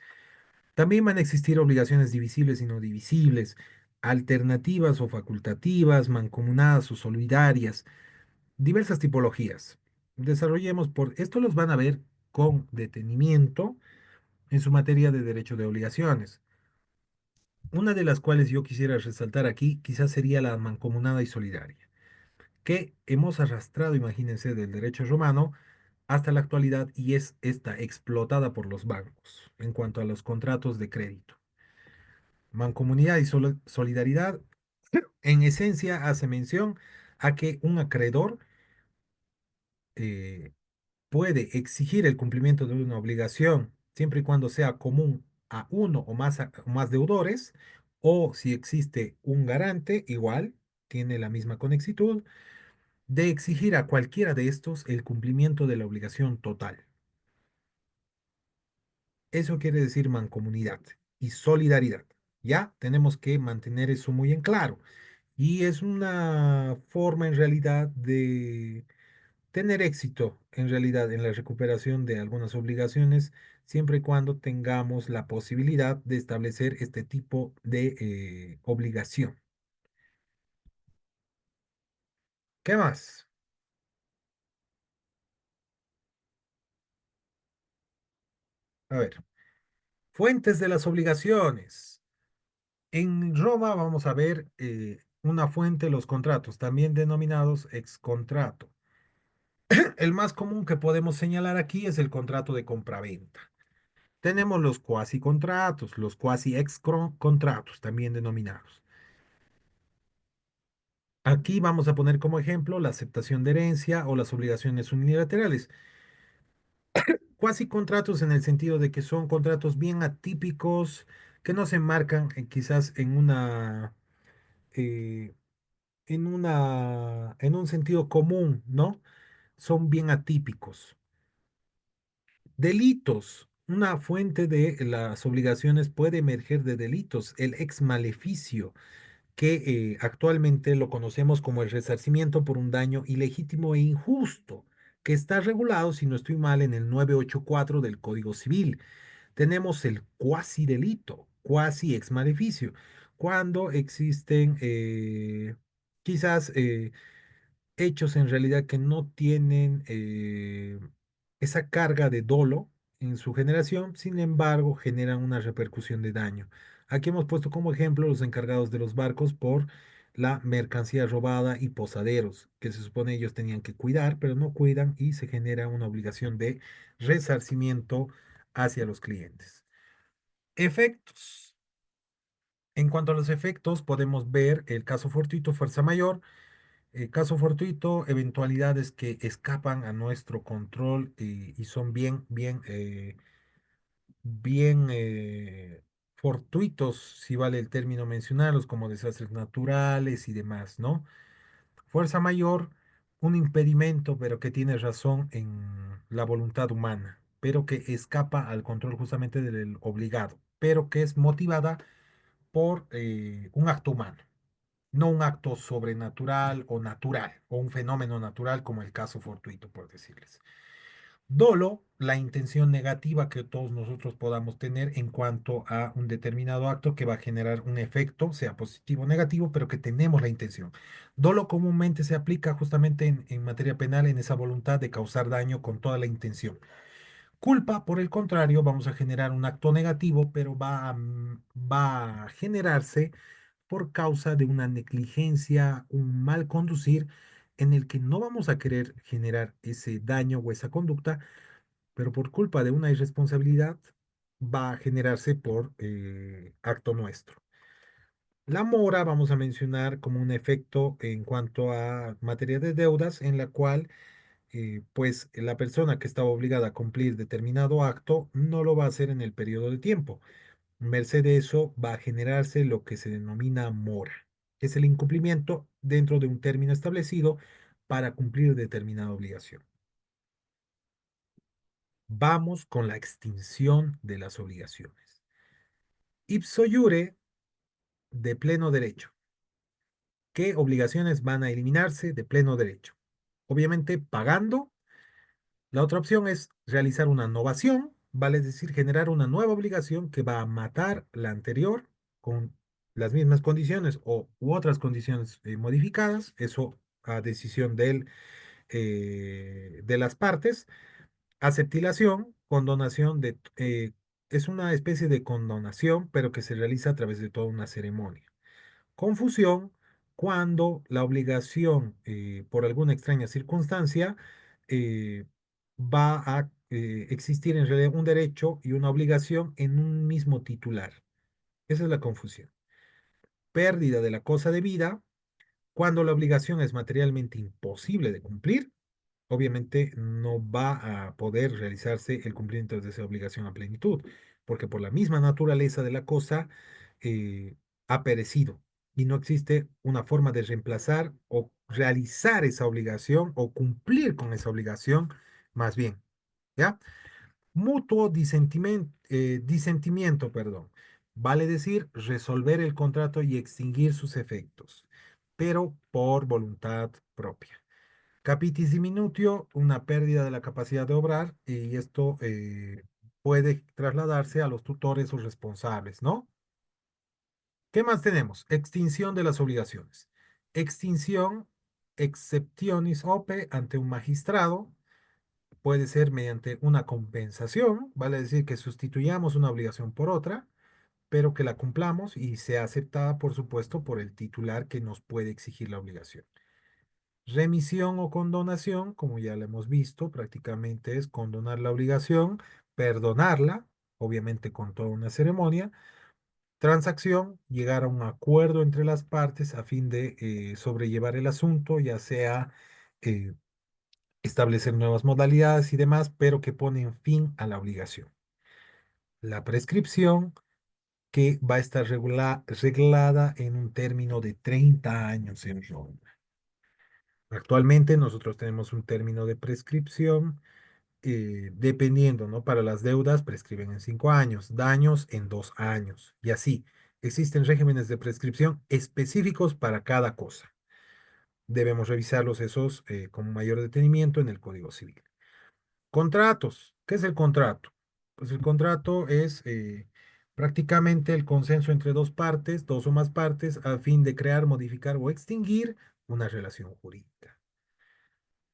También van a existir obligaciones divisibles y no divisibles, alternativas o facultativas, mancomunadas o solidarias, diversas tipologías. Desarrollemos por esto los van a ver con detenimiento en su materia de derecho de obligaciones. Una de las cuales yo quisiera resaltar aquí quizás sería la mancomunada y solidaria, que hemos arrastrado, imagínense, del derecho romano hasta la actualidad y es esta explotada por los bancos en cuanto a los contratos de crédito. Mancomunidad y solidaridad, en esencia, hace mención a que un acreedor eh, puede exigir el cumplimiento de una obligación siempre y cuando sea común a uno o más deudores, o si existe un garante, igual, tiene la misma conexitud, de exigir a cualquiera de estos el cumplimiento de la obligación total. Eso quiere decir mancomunidad y solidaridad. Ya tenemos que mantener eso muy en claro. Y es una forma en realidad de tener éxito en realidad en la recuperación de algunas obligaciones, siempre y cuando tengamos la posibilidad de establecer este tipo de obligación. ¿Qué más? A ver, fuentes de las obligaciones. En Roma vamos a ver una fuente, los contratos, también denominados ex contrato. El más común que podemos señalar aquí es el contrato de compraventa. Tenemos los cuasi contratos, los cuasi ex contratos, también denominados. Aquí vamos a poner como ejemplo la aceptación de herencia o las obligaciones unilaterales. Cuasi contratos en el sentido de que son contratos bien atípicos, que no se enmarcan quizás eh, en un sentido común, ¿no? Son bien atípicos. Delitos. Una fuente de las obligaciones puede emerger de delitos, el ex maleficio, que actualmente lo conocemos como el resarcimiento por un daño ilegítimo e injusto, que está regulado, si no estoy mal, en el 984 del Código Civil. Tenemos el cuasi delito, cuasi ex maleficio, cuando existen quizás hechos en realidad que no tienen esa carga de dolo en su generación, sin embargo, generan una repercusión de daño. Aquí hemos puesto como ejemplo los encargados de los barcos por la mercancía robada y posaderos, que se supone ellos tenían que cuidar, pero no cuidan y se genera una obligación de resarcimiento hacia los clientes. Efectos. En cuanto a los efectos, podemos ver el caso fortuito, fuerza mayor, caso fortuito, eventualidades que escapan a nuestro control y son bien fortuitos, si vale el término mencionarlos, como desastres naturales y demás, ¿no? Fuerza mayor, un impedimento, pero que tiene razón en la voluntad humana, pero que escapa al control justamente del obligado, pero que es motivada por un acto humano, no un acto sobrenatural o natural, o un fenómeno natural como el caso fortuito, por decirles. Dolo, la intención negativa que todos nosotros podamos tener en cuanto a un determinado acto que va a generar un efecto, sea positivo o negativo, pero que tenemos la intención. Dolo comúnmente se aplica justamente en materia penal en esa voluntad de causar daño con toda la intención. Culpa, por el contrario, vamos a generar un acto negativo, pero va a generarse por causa de una negligencia, un mal conducir, en el que no vamos a querer generar ese daño o esa conducta, pero por culpa de una irresponsabilidad va a generarse por acto nuestro. La mora vamos a mencionar como un efecto en cuanto a materia de deudas en la cual pues la persona que estaba obligada a cumplir determinado acto no lo va a hacer en el periodo de tiempo. Merced de eso va a generarse lo que se denomina mora. Es el incumplimiento dentro de un término establecido para cumplir determinada obligación. Vamos con la extinción de las obligaciones. Ipso iure, de pleno derecho. ¿Qué obligaciones van a eliminarse de pleno derecho? Obviamente pagando. La otra opción es realizar una novación, vale decir, generar una nueva obligación que va a matar la anterior con las mismas condiciones u otras condiciones modificadas, eso a decisión de las partes. Aceptilación, condonación es una especie de condonación, pero que se realiza a través de toda una ceremonia. Confusión, cuando la obligación, por alguna extraña circunstancia, eh, va a existir en realidad un derecho y una obligación en un mismo titular. Esa es la confusión. Pérdida de la cosa debida cuando la obligación es materialmente imposible de cumplir. Obviamente no va a poder realizarse el cumplimiento de esa obligación a plenitud, porque por la misma naturaleza de la cosa ha perecido y no existe una forma de reemplazar o realizar esa obligación o cumplir con esa obligación, más bien, ¿ya? Mutuo disentimiento, perdón. Vale decir resolver el contrato y extinguir sus efectos, pero por voluntad propia. Capitis diminutio, una pérdida de la capacidad de obrar, y esto puede trasladarse a los tutores o responsables, ¿no? ¿Qué más tenemos? Extinción de las obligaciones. Extinción, exceptionis ope ante un magistrado, puede ser mediante una compensación, vale decir que sustituyamos una obligación por otra, pero que la cumplamos y sea aceptada, por supuesto, por el titular que nos puede exigir la obligación. Remisión o condonación, como ya lo hemos visto, prácticamente es condonar la obligación, perdonarla, obviamente con toda una ceremonia. Transacción, llegar a un acuerdo entre las partes a fin de sobrellevar el asunto, ya sea eh, establecer nuevas modalidades y demás, pero que ponen fin a la obligación. La prescripción, que va a estar reglada en un término de 30 años en Roma. Actualmente nosotros tenemos un término de prescripción, dependiendo, ¿no? Para las deudas prescriben en 5 años, daños en 2 años, y así. Existen regímenes de prescripción específicos para cada cosa. Debemos revisarlos esos con mayor detenimiento en el Código Civil. Contratos. ¿Qué es el contrato? Pues el contrato es prácticamente el consenso entre dos partes, dos o más partes, a fin de crear, modificar o extinguir una relación jurídica.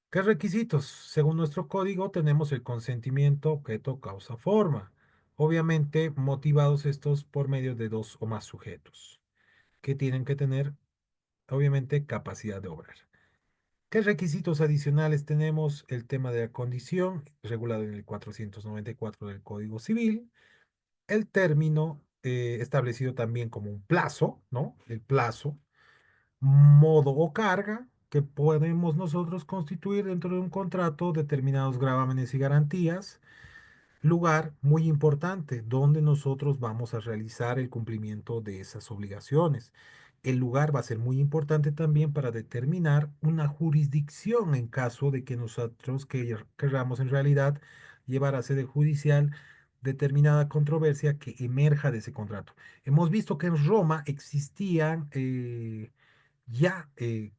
¿Qué requisitos? Según nuestro código tenemos el consentimiento, objeto, causa, forma. Obviamente motivados estos por medio de dos o más sujetos, que tienen que tener, obviamente, capacidad de obrar. ¿Qué requisitos adicionales tenemos? El tema de la condición, regulado en el 494 del Código Civil. El término, establecido también como un plazo, ¿no? El plazo, modo o carga que podemos nosotros constituir dentro de un contrato, determinados gravámenes y garantías. Lugar muy importante donde nosotros vamos a realizar el cumplimiento de esas obligaciones. El lugar va a ser muy importante también para determinar una jurisdicción en caso de que nosotros queramos en realidad llevar a sede judicial determinada controversia que emerja de ese contrato. Hemos visto que en Roma existían ya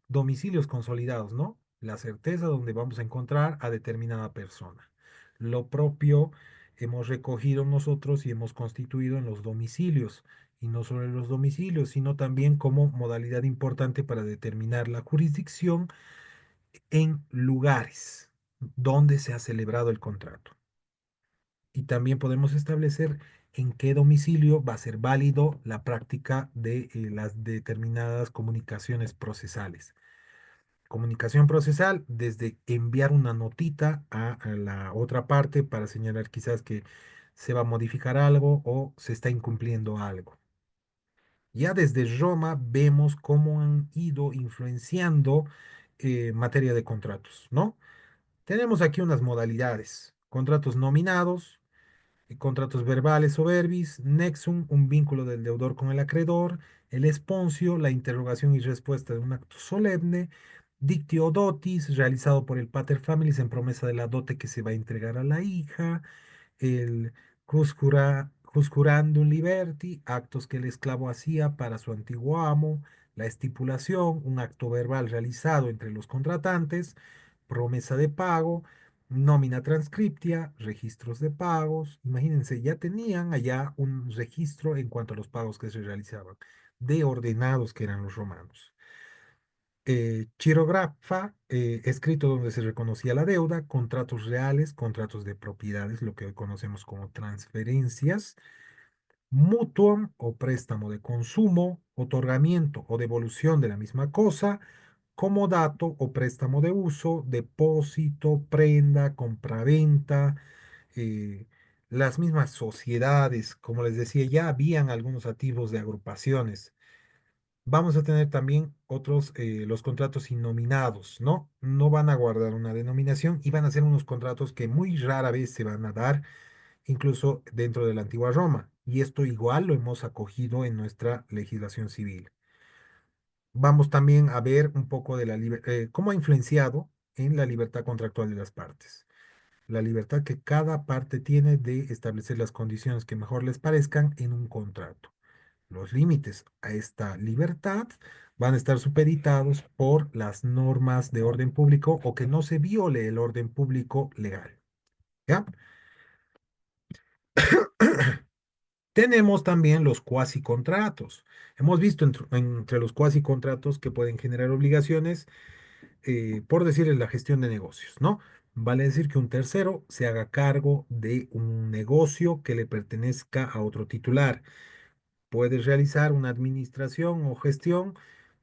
domicilios consolidados, ¿no? La certeza donde vamos a encontrar a determinada persona. Lo propio hemos recogido nosotros y hemos constituido en los domicilios, y no solo en los domicilios, sino también como modalidad importante para determinar la jurisdicción en lugares donde se ha celebrado el contrato. Y también podemos establecer en qué domicilio va a ser válido la práctica de las determinadas comunicaciones procesales. Comunicación procesal, desde enviar una notita a la otra parte para señalar quizás que se va a modificar algo o se está incumpliendo algo. Ya desde Roma vemos cómo han ido influenciando materia de contratos, ¿no? Tenemos aquí unas modalidades: contratos nominados, contratos verbales o verbis, nexum, un vínculo del deudor con el acreedor, el esponcio, la interrogación y respuesta de un acto solemne, dictio dotis, realizado por el pater familias en promesa de la dote que se va a entregar a la hija, el Cuscurandum liberti, actos que el esclavo hacía para su antiguo amo, la estipulación, un acto verbal realizado entre los contratantes, promesa de pago, nómina transcriptia, registros de pagos. Imagínense, ya tenían allá un registro en cuanto a los pagos que se realizaban, de ordenados que eran los romanos. Chirografa, escrito donde se reconocía la deuda, contratos reales, contratos de propiedades, lo que hoy conocemos como transferencias, mutuum o préstamo de consumo, otorgamiento o devolución de la misma cosa, comodato o préstamo de uso, depósito, prenda, compraventa, eh, las mismas sociedades, como les decía, ya habían algunos activos de agrupaciones. Vamos a tener también otros, los contratos innominados, ¿no? No van a guardar una denominación y van a ser unos contratos que muy rara vez se van a dar, incluso dentro de la antigua Roma. Y esto igual lo hemos acogido en nuestra legislación civil. Vamos también a ver un poco de cómo ha influenciado en la libertad contractual de las partes. La libertad que cada parte tiene de establecer las condiciones que mejor les parezcan en un contrato. Los límites a esta libertad van a estar supeditados por las normas de orden público o que no se viole el orden público legal. ¿Ya? Tenemos también los cuasicontratos. Hemos visto entre los cuasicontratos que pueden generar obligaciones, por decirles la gestión de negocios, ¿no? Vale decir que un tercero se haga cargo de un negocio que le pertenezca a otro titular. Puede realizar una administración o gestión,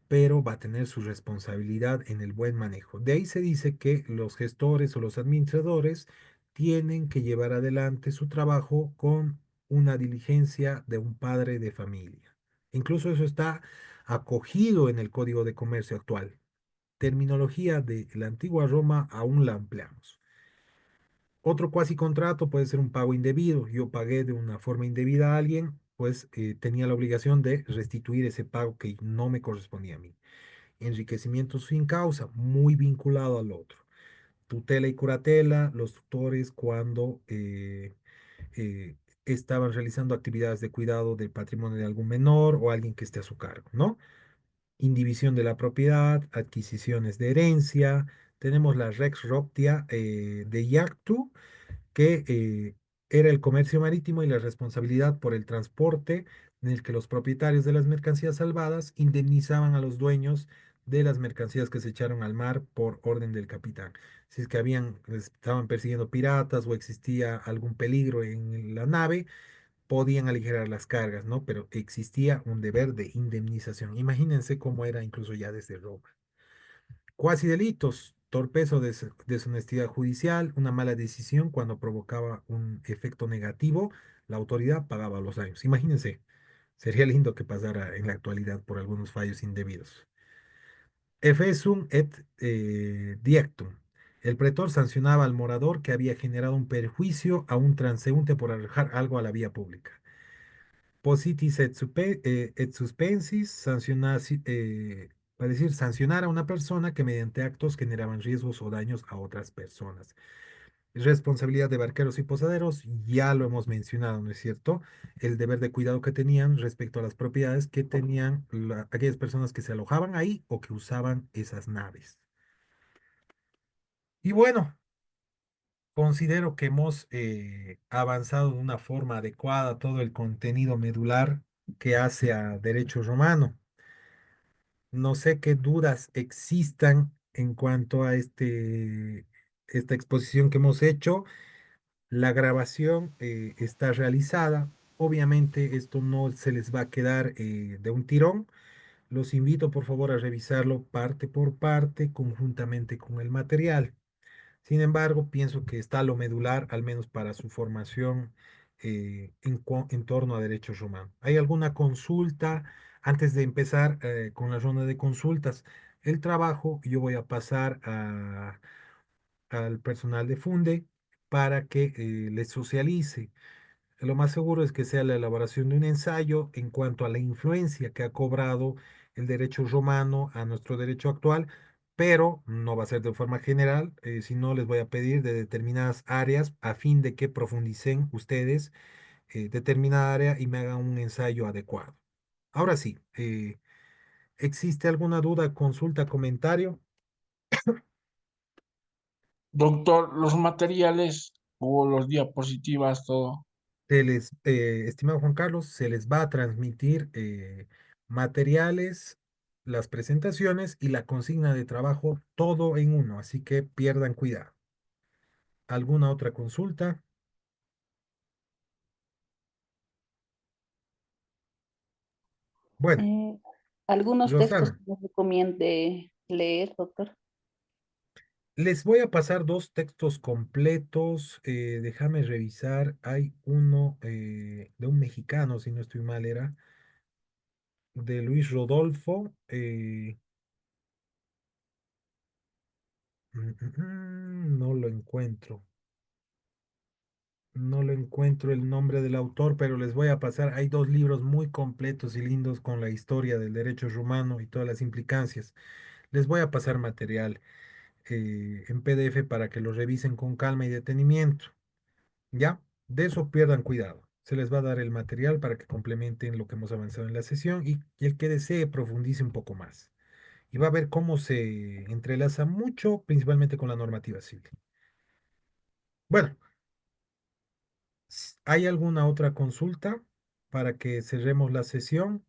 pero va a tener su responsabilidad en el buen manejo. De ahí se dice que los gestores o los administradores tienen que llevar adelante su trabajo con una diligencia de un padre de familia. Incluso eso está acogido en el Código de Comercio actual. Terminología de la antigua Roma aún la ampliamos. Otro cuasi contrato puede ser un pago indebido. Yo pagué de una forma indebida a alguien, pues tenía la obligación de restituir ese pago que no me correspondía a mí. Enriquecimiento sin causa, muy vinculado al otro. Tutela y curatela, los tutores cuando eh, estaban realizando actividades de cuidado del patrimonio de algún menor o alguien que esté a su cargo, ¿no? Indivisión de la propiedad, adquisiciones de herencia. Tenemos la Rex Proptia de Iactu, que era el comercio marítimo y la responsabilidad por el transporte, en el que los propietarios de las mercancías salvadas indemnizaban a los dueños de las mercancías que se echaron al mar por orden del capitán. Si es que estaban persiguiendo piratas o existía algún peligro en la nave, podían aligerar las cargas, ¿no? Pero existía un deber de indemnización. Imagínense cómo era incluso ya desde Roma. Cuasi delitos, torpeza o deshonestidad judicial, una mala decisión cuando provocaba un efecto negativo, la autoridad pagaba los daños. Imagínense, sería lindo que pasara en la actualidad por algunos fallos indebidos. Efesum et diactum. El pretor sancionaba al morador que había generado un perjuicio a un transeúnte por arrojar algo a la vía pública. Positis et suspensis, para decir, sancionar a una persona que mediante actos generaban riesgos o daños a otras personas. Responsabilidad de barqueros y posaderos, ya lo hemos mencionado, ¿no es cierto? El deber de cuidado que tenían respecto a las propiedades que tenían aquellas personas que se alojaban ahí o que usaban esas naves. Y bueno, considero que hemos avanzado de una forma adecuada todo el contenido medular que hace a derecho romano. No sé qué dudas existan en cuanto a esta exposición que hemos hecho. La grabación está realizada. Obviamente esto no se les va a quedar de un tirón. Los invito por favor a revisarlo parte por parte conjuntamente con el material. Sin embargo, pienso que está lo medular, al menos para su formación en torno a derechos humanos. ¿Hay alguna consulta? Antes de empezar con la ronda de consultas, el trabajo yo voy a pasar al personal de Funde para que les socialice. Lo más seguro es que sea la elaboración de un ensayo en cuanto a la influencia que ha cobrado el derecho romano a nuestro derecho actual, pero no va a ser de forma general, sino les voy a pedir de determinadas áreas a fin de que profundicen ustedes determinada área y me hagan un ensayo adecuado. Ahora sí, ¿existe alguna duda, consulta, comentario? Doctor, los materiales o los diapositivas, todo. Estimado Juan Carlos, se les va a transmitir materiales, las presentaciones y la consigna de trabajo, todo en uno, así que pierdan cuidado. ¿Alguna otra consulta? Bueno, Algunos textos Rosana, que nos recomiende leer, doctor. Les voy a pasar dos textos completos. Déjame revisar. Hay uno de un mexicano, si no estoy mal, era de Luis Rodolfo. No lo encuentro. No lo encuentro el nombre del autor, pero les voy a pasar. Hay dos libros muy completos y lindos con la historia del derecho rumano y todas las implicancias. Les voy a pasar material en PDF para que lo revisen con calma y detenimiento. ¿Ya? De eso pierdan cuidado. Se les va a dar el material para que complementen lo que hemos avanzado en la sesión y el que desee profundice un poco más. Y va a ver cómo se entrelaza mucho, principalmente con la normativa civil. Bueno, ¿hay alguna otra consulta para que cerremos la sesión?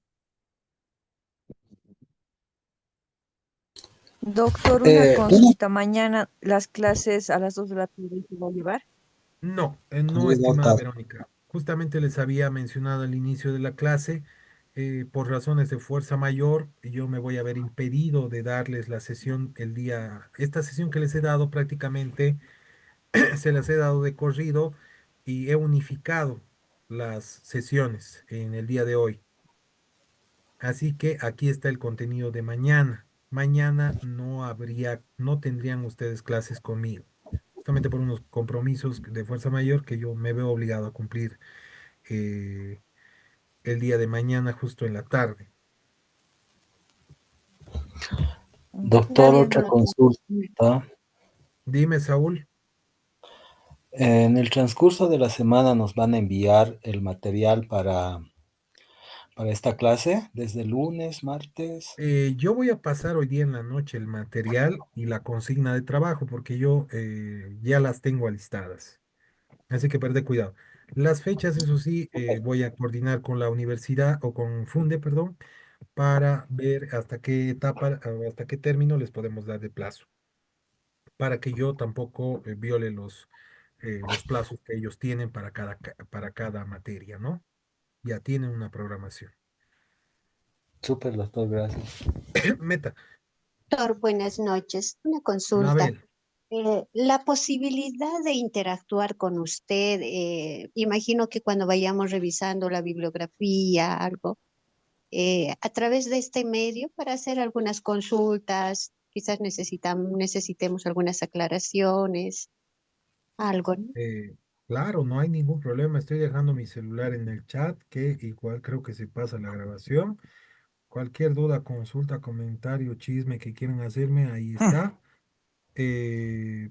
Doctor, una consulta. Mañana las clases a las 2 de la tarde se va a llevar. No, no, estimada Verónica. Justamente les había mencionado al inicio de la clase, por razones de fuerza mayor, yo me voy a ver impedido de darles la sesión esta sesión que les he dado prácticamente se las he dado de corrido y he unificado las sesiones en el día de hoy. Así que aquí está el contenido de mañana. Mañana no tendrían ustedes clases conmigo, justamente por unos compromisos de fuerza mayor que yo me veo obligado a cumplir eh, el día de mañana justo en la tarde. Está Doctor, bien, otra doctor. consulta. Dime, Saúl. En el transcurso de la semana nos van a enviar el material para esta clase, desde lunes, martes. Yo voy a pasar hoy día en la noche el material y la consigna de trabajo porque yo ya las tengo alistadas. Así que perde cuidado. Las fechas, eso sí, voy a coordinar con la universidad o con Funde, perdón, para ver hasta qué etapa o hasta qué término les podemos dar de plazo, para que yo tampoco viole los plazos que ellos tienen para cada materia, ¿no? Ya tienen una programación. Súper, doctor, gracias. Meta, Doctor, buenas noches. Una consulta. Mabel. La posibilidad de interactuar con usted, imagino que cuando vayamos revisando la bibliografía, algo, a través de este medio para hacer algunas consultas, quizás necesitemos algunas aclaraciones, algo, ¿no? Claro, no hay ningún problema. Estoy dejando mi celular en el chat, que igual creo que se pasa la grabación. Cualquier duda, consulta, comentario, chisme que quieran hacerme, ahí está. Eh,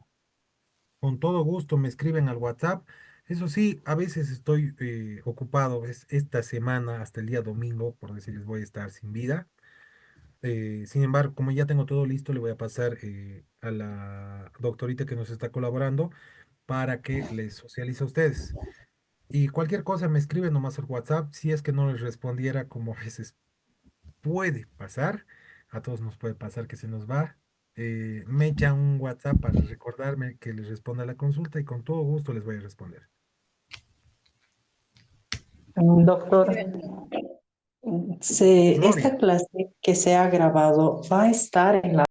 con todo gusto me escriben al WhatsApp. Eso sí, a veces estoy ocupado. Esta semana hasta el día domingo, por decirles, voy a estar sin vida. Sin embargo, como ya tengo todo listo, le voy a pasar a la doctorita que nos está colaborando para que les socialice a ustedes. Y cualquier cosa me escriben nomás al WhatsApp. Si es que no les respondiera, como a veces puede pasar, a todos nos puede pasar que se nos va. Me echan un WhatsApp para recordarme que les responda la consulta y con todo gusto les voy a responder. Doctor, esta Gloria. clase que se ha grabado va a estar en la